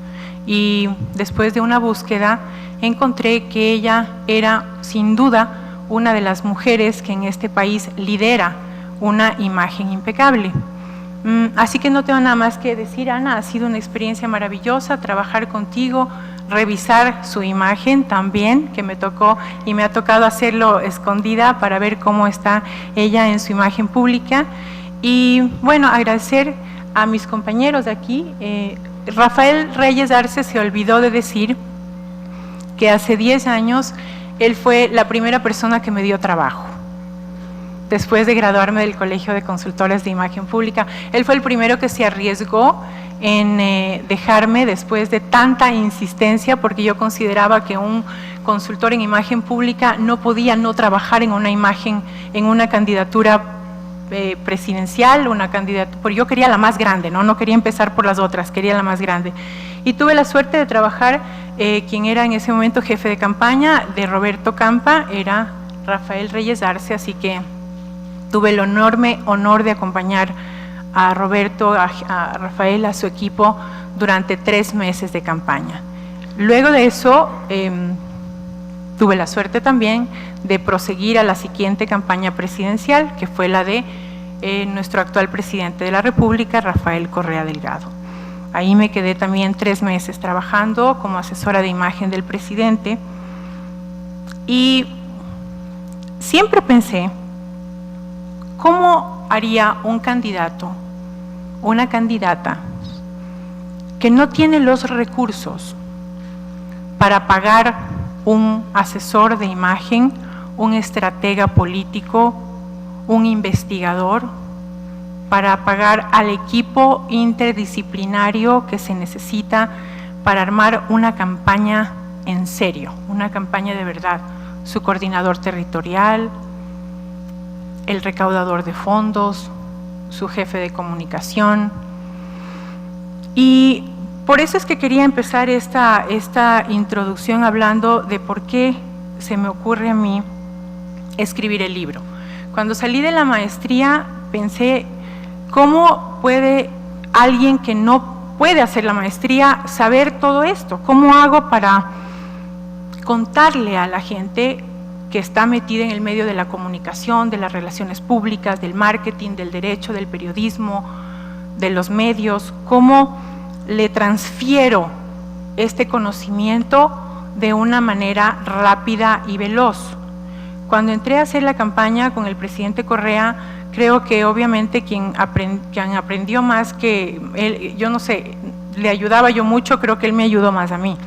Y después de una búsqueda encontré que ella era sin duda una de las mujeres que en este país lidera una imagen impecable. Así que no tengo nada más que decir, Ana, ha sido una experiencia maravillosa trabajar contigo, revisar su imagen también, que me tocó y me ha tocado hacerlo escondida para ver cómo está ella en su imagen pública. Y bueno, agradecer a mis compañeros de aquí. Rafael Reyes Arce se olvidó de decir que hace 10 años él fue la primera persona que me dio trabajo. Después de graduarme del Colegio de Consultores de Imagen Pública, él fue el primero que se arriesgó en dejarme después de tanta insistencia, porque yo consideraba que un consultor en imagen pública no podía no trabajar en una imagen, en una candidatura presidencial, porque yo quería la más grande, no quería empezar por las otras, quería la más grande. Y tuve la suerte de trabajar, quien era en ese momento jefe de campaña de Roberto Campa, era Rafael Reyes Arce, así que tuve el enorme honor de acompañar a Roberto, a Rafael, a su equipo durante 3 meses de campaña. Luego de eso, tuve la suerte también de proseguir a la siguiente campaña presidencial, que fue la de nuestro actual presidente de la República, Rafael Correa Delgado. Ahí me quedé también 3 meses trabajando como asesora de imagen del presidente y siempre pensé, ¿cómo haría un candidato, una candidata que no tiene los recursos para pagar un asesor de imagen, un estratega político, un investigador, para pagar al equipo interdisciplinario que se necesita para armar una campaña en serio, una campaña de verdad? Su coordinador territorial, el recaudador de fondos, su jefe de comunicación. Y por eso es que quería empezar esta introducción hablando de por qué se me ocurre a mí escribir el libro. Cuando salí de la maestría pensé, ¿cómo puede alguien que no puede hacer la maestría saber todo esto? ¿Cómo hago para contarle a la gente que está metida en el medio de la comunicación, de las relaciones públicas, del marketing, del derecho, del periodismo, de los medios, cómo le transfiero este conocimiento de una manera rápida y veloz? Cuando entré a hacer la campaña con el presidente Correa, creo que obviamente quien aprendió más que él, yo no sé, le ayudaba yo mucho, creo que él me ayudó más a mí,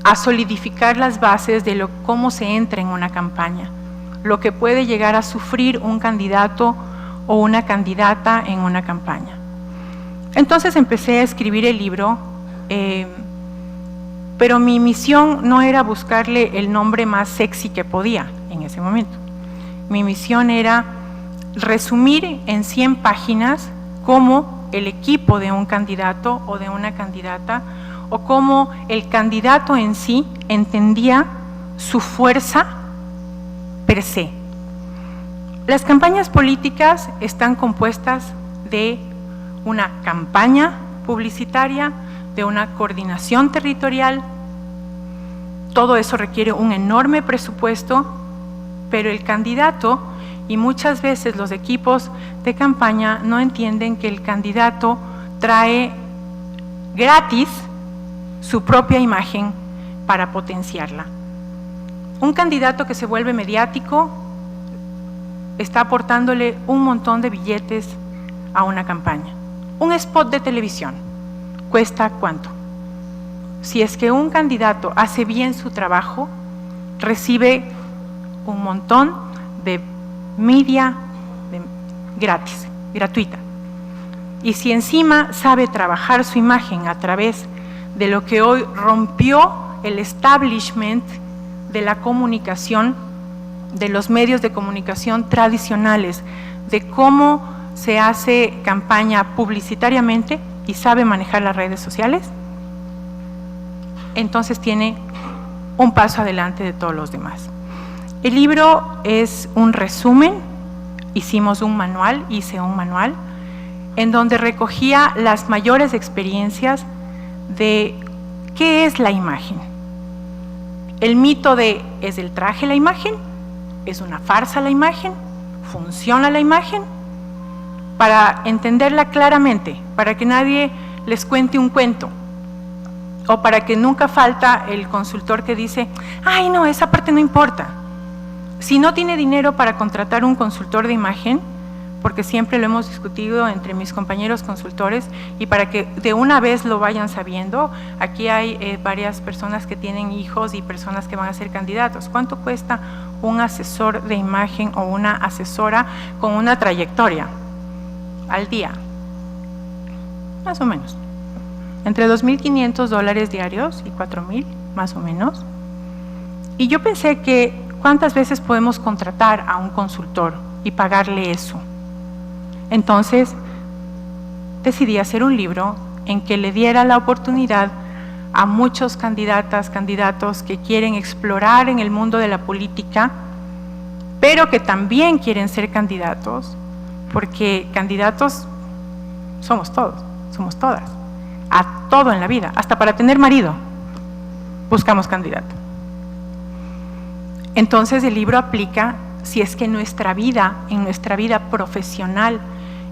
a solidificar las bases de cómo se entra en una campaña, lo que puede llegar a sufrir un candidato o una candidata en una campaña. Entonces empecé a escribir el libro, pero mi misión no era buscarle el nombre más sexy que podía en ese momento. Mi misión era resumir en 100 páginas cómo el equipo de un candidato o de una candidata, o cómo el candidato en sí entendía su fuerza per se. Las campañas políticas están compuestas de una campaña publicitaria, de una coordinación territorial. Todo eso requiere un enorme presupuesto, pero el candidato y muchas veces los equipos de campaña no entienden que el candidato trae gratis su propia imagen para potenciarla. Un candidato que se vuelve mediático está aportándole un montón de billetes a una campaña. Un spot de televisión cuesta ¿cuánto? Si es que un candidato hace bien su trabajo, recibe un montón de media gratis, gratuita. Y si encima sabe trabajar su imagen a través de lo que hoy rompió el establishment de la comunicación, de los medios de comunicación tradicionales, de cómo se hace campaña publicitariamente y sabe manejar las redes sociales, entonces tiene un paso adelante de todos los demás. El libro es un resumen, hice un manual, en donde recogía las mayores experiencias de qué es la imagen. El mito de, ¿es el traje la imagen? ¿Es una farsa la imagen? ¿Funciona la imagen? Para entenderla claramente, para que nadie les cuente un cuento, o para que nunca falta el consultor que dice, ay no, esa parte no importa. Si no tiene dinero para contratar un consultor de imagen, porque siempre lo hemos discutido entre mis compañeros consultores, y para que de una vez lo vayan sabiendo, aquí hay varias personas que tienen hijos y personas que van a ser candidatos. ¿Cuánto cuesta un asesor de imagen o una asesora con una trayectoria al día? Más o menos. Entre $2.500 diarios y $4.000, más o menos. Y yo pensé que, ¿cuántas veces podemos contratar a un consultor y pagarle eso? Entonces, decidí hacer un libro en que le diera la oportunidad a muchos candidatos que quieren explorar en el mundo de la política, pero que también quieren ser candidatos, porque candidatos somos todos, somos todas, a todo en la vida, hasta para tener marido, buscamos candidato. Entonces el libro aplica si es que en nuestra vida profesional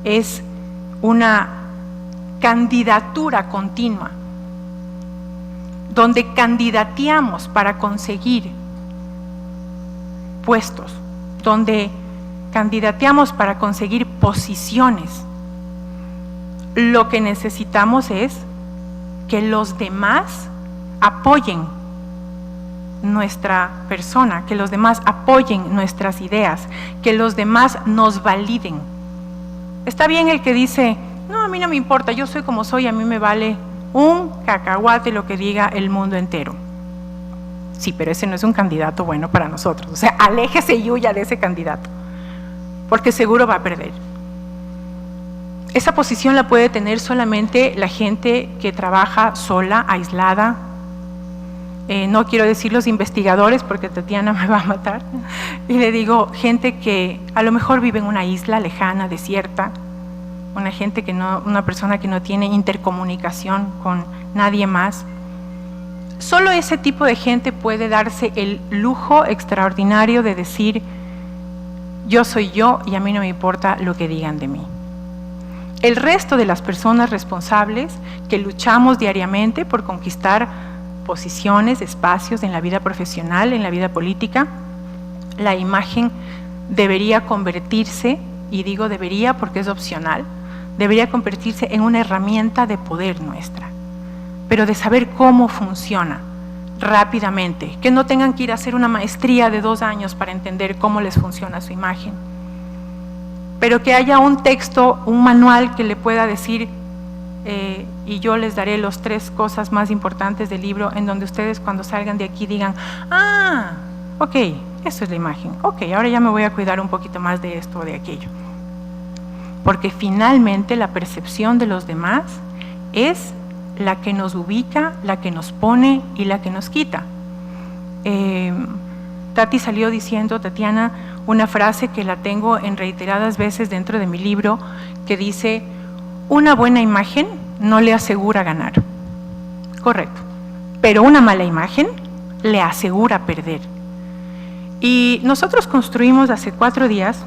es una candidatura continua, donde candidateamos para conseguir puestos, donde candidateamos para conseguir posiciones. Lo que necesitamos es que los demás apoyen nuestra persona, que los demás apoyen nuestras ideas, que los demás nos validen. Está bien el que dice, no, a mí no me importa, yo soy como soy, a mí me vale un cacahuate lo que diga el mundo entero. Sí, pero ese no es un candidato bueno para nosotros. O sea, aléjese y huya de ese candidato, porque seguro va a perder. Esa posición la puede tener solamente la gente que trabaja sola, aislada. No quiero decir los investigadores porque Tatiana me va a matar, y le digo gente que a lo mejor vive en una isla lejana, desierta, una persona que no tiene intercomunicación con nadie más. Solo ese tipo de gente puede darse el lujo extraordinario de decir, yo soy yo y a mí no me importa lo que digan de mí. El resto de las personas responsables que luchamos diariamente por conquistar posiciones, espacios en la vida profesional, en la vida política, la imagen debería convertirse, y digo debería porque es opcional, debería convertirse en una herramienta de poder nuestra, pero de saber cómo funciona rápidamente, que no tengan que ir a hacer una maestría de 2 años para entender cómo les funciona su imagen, pero que haya un texto, un manual que le pueda decir, y yo les daré los 3 cosas más importantes del libro, en donde ustedes cuando salgan de aquí digan, ah, ok, eso es la imagen, ok, ahora ya me voy a cuidar un poquito más de esto o de aquello. Porque finalmente la percepción de los demás es la que nos ubica, la que nos pone y la que nos quita. Tati salió diciendo, Tatiana, una frase que la tengo en reiteradas veces dentro de mi libro, que dice, una buena imagen no le asegura ganar. Correcto. Pero una mala imagen le asegura perder. Y nosotros construimos hace 4 días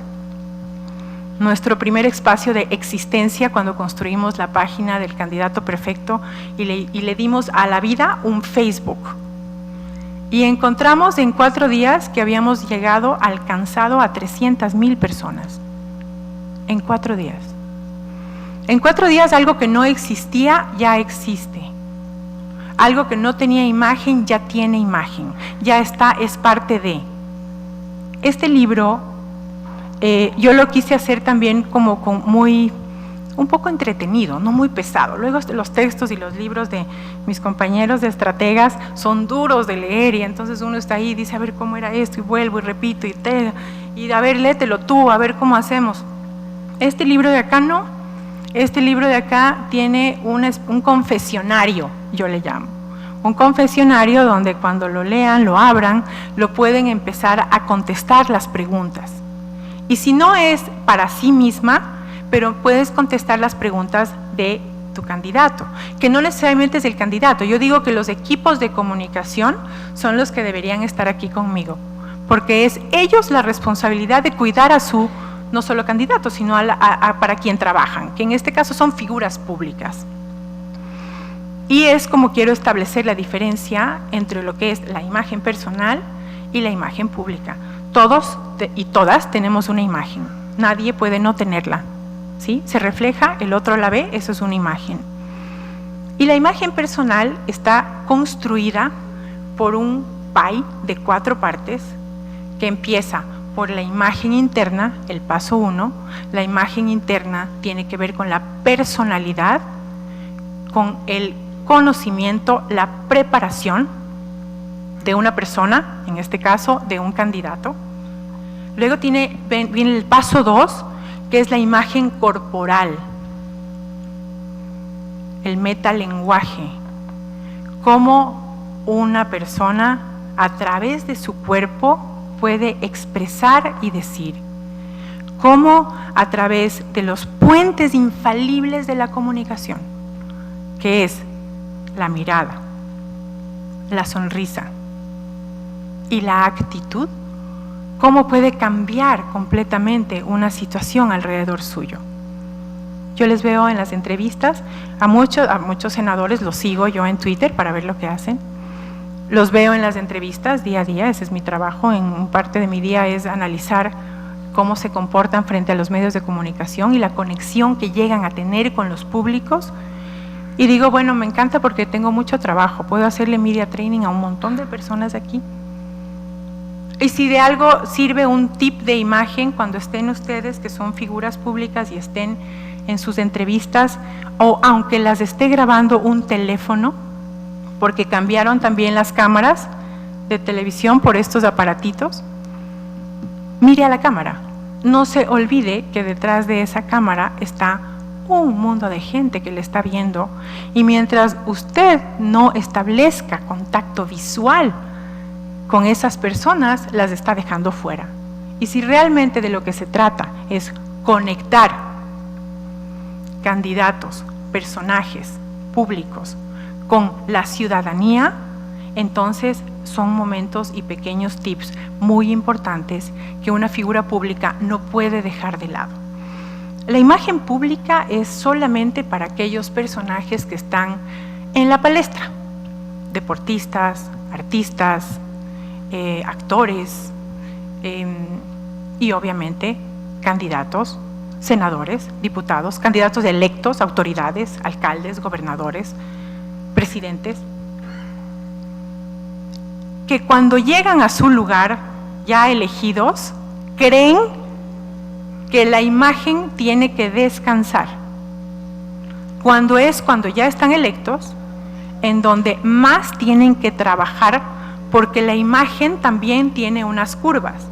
nuestro primer espacio de existencia cuando construimos la página del candidato perfecto y le dimos a la vida un Facebook. Y encontramos en 4 días que habíamos alcanzado a 300,000 personas. En 4 días. En 4 días algo que no existía ya existe. Algo que no tenía imagen ya tiene imagen. Ya está, es parte de. Este libro yo lo quise hacer también como un poco entretenido, no muy pesado. Luego los textos y los libros de mis compañeros de estrategas son duros de leer y entonces uno está ahí y dice, a ver cómo era esto, y vuelvo y repito, y a ver, léetelo tú, a ver cómo hacemos. Este libro de acá no. Este libro de acá tiene un confesionario, yo le llamo. un confesionario donde cuando lo lean, lo abran, lo pueden empezar a contestar las preguntas. Y si no es para sí misma, pero puedes contestar las preguntas de tu candidato, que no necesariamente es el candidato. Yo digo que los equipos de comunicación son los que deberían estar aquí conmigo, porque es ellos la responsabilidad de cuidar a su, no solo candidato, sino para quien trabajan, que en este caso son figuras públicas. Y es como quiero establecer la diferencia entre lo que es la imagen personal y la imagen pública. Todos y todas tenemos una imagen, nadie puede no tenerla, ¿sí? Se refleja, el otro la ve, eso es una imagen. Y la imagen personal está construida por un pie de 4 partes que empieza por la imagen interna, el paso 1. La imagen interna tiene que ver con la personalidad, con el conocimiento, la preparación de una persona, en este caso de un candidato. Luego viene el paso 2, que es la imagen corporal, el metalenguaje, cómo una persona a través de su cuerpo puede expresar y decir, cómo a través de los puentes infalibles de la comunicación, que es la mirada, la sonrisa y la actitud, cómo puede cambiar completamente una situación alrededor suyo. Yo les veo en las entrevistas, a muchos senadores los sigo yo en Twitter para ver lo que hacen. Los veo en las entrevistas día a día, ese es mi trabajo, en parte de mi día es analizar cómo se comportan frente a los medios de comunicación y la conexión que llegan a tener con los públicos. Y digo, bueno, me encanta porque tengo mucho trabajo, puedo hacerle media training a un montón de personas aquí. Y si de algo sirve un tip de imagen cuando estén ustedes, que son figuras públicas y estén en sus entrevistas, o aunque las esté grabando un teléfono, porque cambiaron también las cámaras de televisión por estos aparatitos, mire a la cámara. No se olvide que detrás de esa cámara está un mundo de gente que le está viendo, y mientras usted no establezca contacto visual con esas personas, las está dejando fuera. Y si realmente de lo que se trata es conectar candidatos, personajes públicos con la ciudadanía, entonces son momentos y pequeños tips muy importantes que una figura pública no puede dejar de lado. La imagen pública es solamente para aquellos personajes que están en la palestra, deportistas, artistas, actores y obviamente candidatos, senadores, diputados, candidatos electos, autoridades, alcaldes, gobernadores, presidentes, que cuando llegan a su lugar ya elegidos, creen que la imagen tiene que descansar. Cuando ya están electos, en donde más tienen que trabajar, porque la imagen también tiene unas curvas,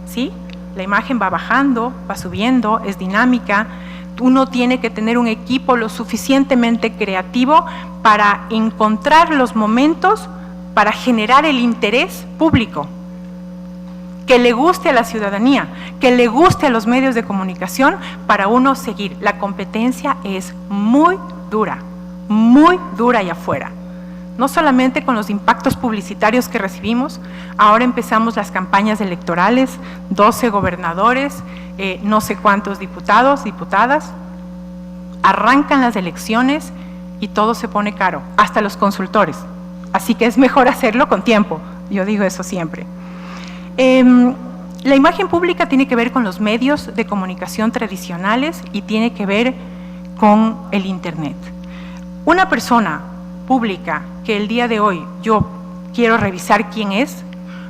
¿sí? La imagen va bajando, va subiendo, es dinámica. Uno tiene que tener un equipo lo suficientemente creativo para encontrar los momentos para generar el interés público, que le guste a la ciudadanía, que le guste a los medios de comunicación, para uno seguir. La competencia es muy dura allá afuera. No solamente con los impactos publicitarios que recibimos, ahora empezamos las campañas electorales, 12 gobernadores, no sé cuántos diputados, diputadas, arrancan las elecciones y todo se pone caro, hasta los consultores. Así que es mejor hacerlo con tiempo, yo digo eso siempre. La imagen pública tiene que ver con los medios de comunicación tradicionales y tiene que ver con el Internet. Una persona pública que el día de hoy yo quiero revisar quién es,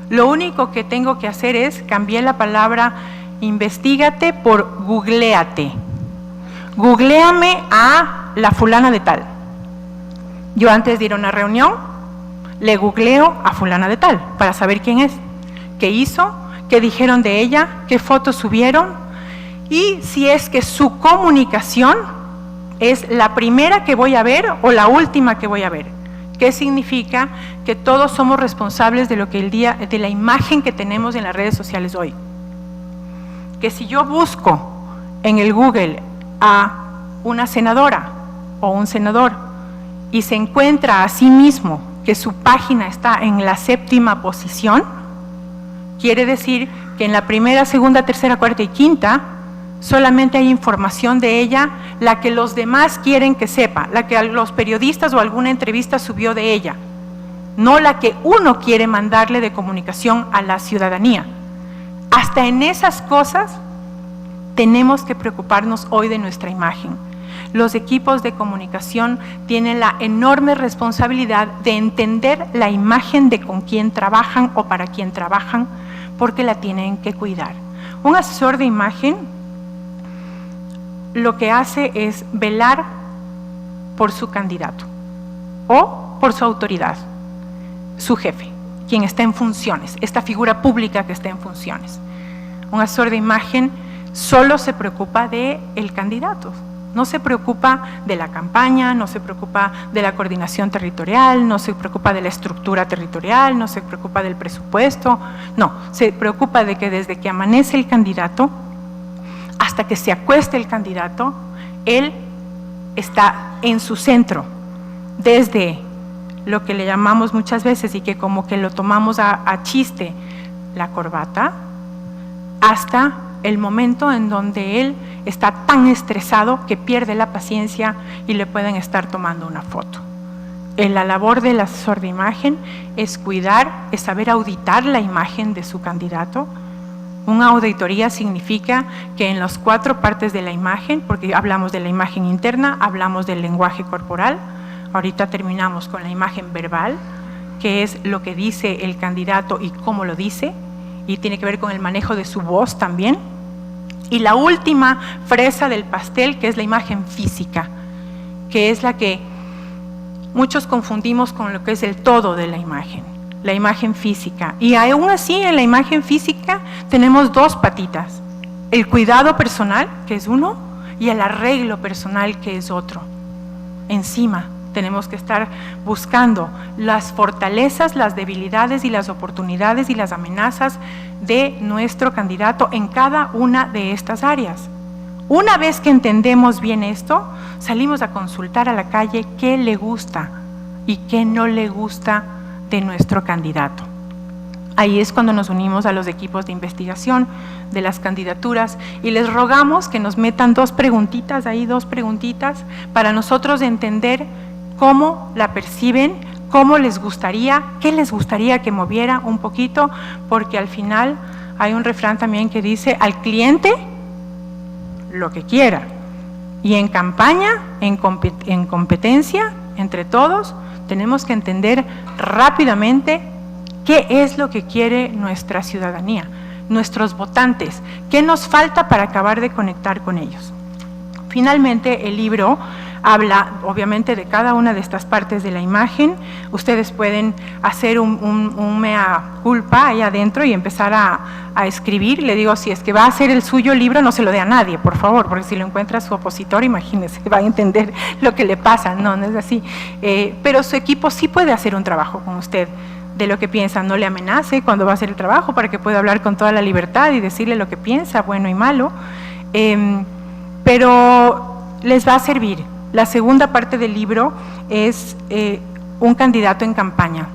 lo único que tengo que hacer es cambiar la palabra investígate por googléate. Googléame a la fulana de tal. Yo antes de ir a una reunión, le googleo a fulana de tal para saber quién es, qué hizo, qué dijeron de ella, qué fotos subieron, y si es que su comunicación es la primera que voy a ver o la última que voy a ver. ¿Qué significa? Que todos somos responsables de lo que de la imagen que tenemos en las redes sociales hoy. Que si yo busco en el Google a una senadora o un senador y se encuentra a sí mismo que su página está en la 7ª posición, quiere decir que en la primera, segunda, tercera, cuarta y quinta solamente hay información de ella, la que los demás quieren que sepa, la que los periodistas o alguna entrevista subió de ella, no la que uno quiere mandarle de comunicación a la ciudadanía. Hasta en esas cosas tenemos que preocuparnos hoy de nuestra imagen. Los equipos de comunicación tienen la enorme responsabilidad de entender la imagen de con quién trabajan o para quién trabajan, porque la tienen que cuidar. Un asesor de imagen lo que hace es velar por su candidato o por su autoridad, su jefe, quien está en funciones, esta figura pública que está en funciones. Un asesor de imagen solo se preocupa del candidato, no se preocupa de la campaña, no se preocupa de la coordinación territorial, no se preocupa de la estructura territorial, no se preocupa del presupuesto, no, se preocupa de que desde que amanece el candidato hasta que se acueste el candidato, él está en su centro, desde lo que le llamamos muchas veces y que como que lo tomamos a chiste, la corbata, hasta el momento en donde él está tan estresado que pierde la paciencia y le pueden estar tomando una foto. La labor del asesor de imagen es cuidar, es saber auditar la imagen de su candidato. Una auditoría significa que en las 4 partes de la imagen, porque hablamos de la imagen interna, hablamos del lenguaje corporal, ahorita terminamos con la imagen verbal, que es lo que dice el candidato y cómo lo dice, y tiene que ver con el manejo de su voz también. Y la última fresa del pastel, que es la imagen física, que es la que muchos confundimos con lo que es el todo de la imagen física. Y aún así en la imagen física tenemos 2 patitas, el cuidado personal, que es uno, y el arreglo personal, que es otro. Encima tenemos que estar buscando las fortalezas, las debilidades y las oportunidades y las amenazas de nuestro candidato en cada una de estas áreas. Una vez que entendemos bien esto, salimos a consultar a la calle qué le gusta y qué no le gusta de nuestro candidato. Ahí es cuando nos unimos a los equipos de investigación de las candidaturas y les rogamos que nos metan 2 preguntitas, para nosotros entender cómo la perciben, cómo les gustaría, qué les gustaría que moviera un poquito, porque al final hay un refrán también que dice, al cliente lo que quiera. Y en campaña, en competencia, entre todos, tenemos que entender rápidamente qué es lo que quiere nuestra ciudadanía, nuestros votantes, qué nos falta para acabar de conectar con ellos. Finalmente, el libro habla obviamente de cada una de estas partes de la imagen. Ustedes pueden hacer un mea culpa ahí adentro y empezar a escribir. Le digo, si es que va a hacer el suyo libro, no se lo dé a nadie, por favor, porque si lo encuentra su opositor, imagínese, va a entender lo que le pasa. No es así. Pero su equipo sí puede hacer un trabajo con usted de lo que piensa. No le amenace cuando va a hacer el trabajo, para que pueda hablar con toda la libertad y decirle lo que piensa, bueno y malo. Pero les va a servir. La segunda parte del libro es un candidato en campaña.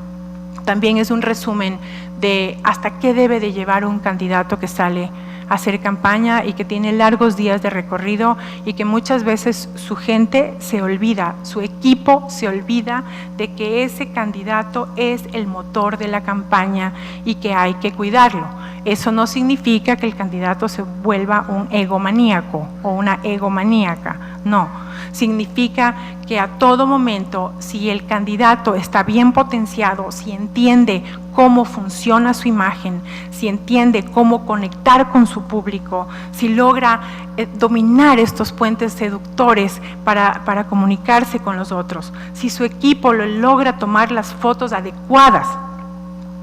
También es un resumen de hasta qué debe de llevar un candidato que sale a hacer campaña y que tiene largos días de recorrido y que muchas veces su gente se olvida, su equipo se olvida de que ese candidato es el motor de la campaña y que hay que cuidarlo. Eso no significa que el candidato se vuelva un egomaníaco o una egomaníaca, no. Significa que a todo momento, si el candidato está bien potenciado, si entiende cómo funciona su imagen, si entiende cómo conectar con su público, si logra dominar estos puentes seductores para comunicarse con los otros, si su equipo lo logra tomar las fotos adecuadas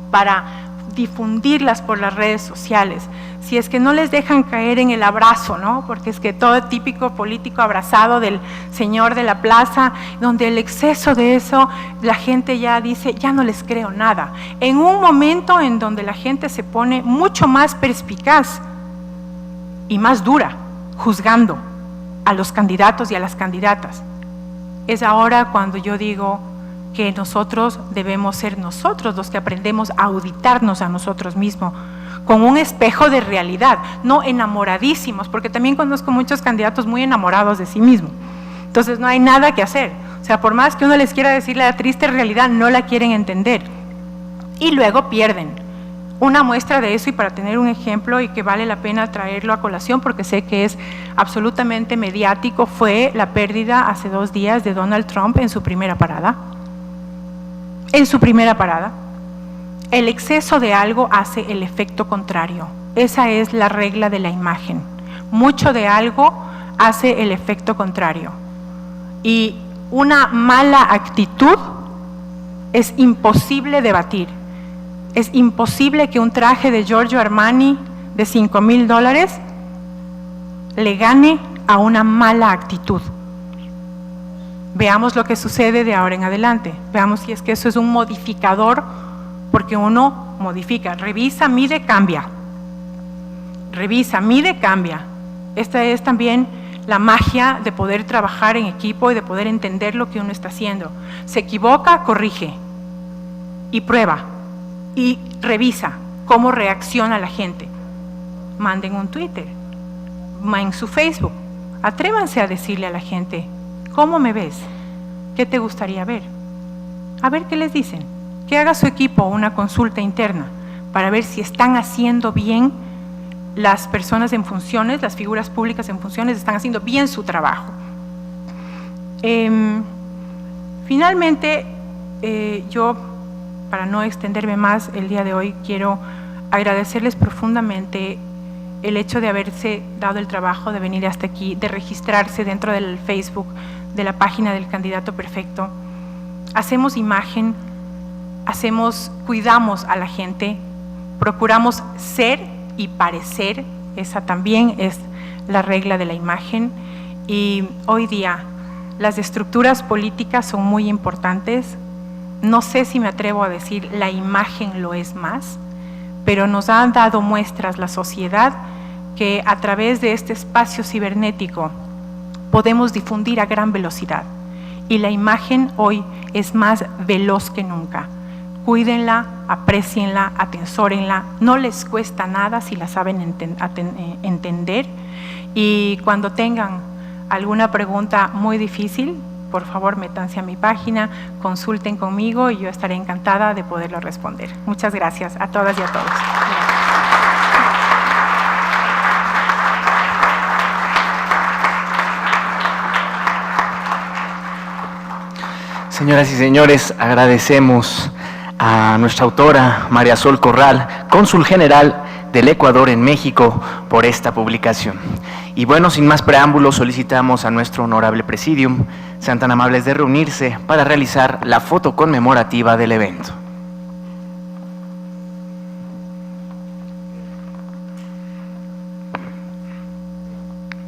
para difundirlas por las redes sociales, si es que no les dejan caer en el abrazo, ¿no? Porque es que todo típico político abrazado del señor de la plaza, donde el exceso de eso, la gente ya dice, ya no les creo nada. En un momento en donde la gente se pone mucho más perspicaz y más dura, juzgando a los candidatos y a las candidatas, es ahora cuando yo digo que nosotros debemos ser nosotros los que aprendemos a auditarnos a nosotros mismos, con un espejo de realidad, no enamoradísimos, porque también conozco muchos candidatos muy enamorados de sí mismos. Entonces no hay nada que hacer. O sea, por más que uno les quiera decir la triste realidad, no la quieren entender. Y luego pierden. Una muestra de eso, y para tener un ejemplo y que vale la pena traerlo a colación porque sé que es absolutamente mediático, fue la pérdida hace 2 días de Donald Trump en su primera parada. En su primera parada. El exceso de algo hace el efecto contrario. Esa es la regla de la imagen. Mucho de algo hace el efecto contrario. Y una mala actitud es imposible debatir. Es imposible que un traje de Giorgio Armani de $5,000 le gane a una mala actitud. Veamos lo que sucede de ahora en adelante. Veamos si es que eso es un modificador, porque uno modifica, revisa, mide, cambia. Revisa, mide, cambia. Esta es también la magia de poder trabajar en equipo y de poder entender lo que uno está haciendo. Se equivoca, corrige y prueba y revisa cómo reacciona la gente. Manden un Twitter, en su Facebook, atrévanse a decirle a la gente, ¿cómo me ves? ¿Qué te gustaría ver? A ver qué les dicen. Que haga su equipo una consulta interna para ver si están haciendo bien las personas en funciones, las figuras públicas en funciones, están haciendo bien su trabajo. Finalmente, yo, para no extenderme más el día de hoy, quiero agradecerles profundamente el hecho de haberse dado el trabajo de venir hasta aquí, de registrarse dentro del Facebook, de la página del candidato perfecto. Hacemos imagen, cuidamos a la gente, procuramos ser y parecer, esa también es la regla de la imagen. Y hoy día las estructuras políticas son muy importantes. No sé si me atrevo a decir la imagen lo es más, pero nos han dado muestras la sociedad que a través de este espacio cibernético podemos difundir a gran velocidad. Y la imagen hoy es más veloz que nunca. Cuídenla, aprécienla, atensórenla, no les cuesta nada si la saben entender. Y cuando tengan alguna pregunta muy difícil, por favor métanse a mi página, consulten conmigo y yo estaré encantada de poderlo responder. Muchas gracias a todas y a todos. Señoras y señores, agradecemos a nuestra autora, María Sol Corral, cónsul general del Ecuador en México, por esta publicación. Y bueno, sin más preámbulos, solicitamos a nuestro honorable presidium, sean tan amables de reunirse para realizar la foto conmemorativa del evento.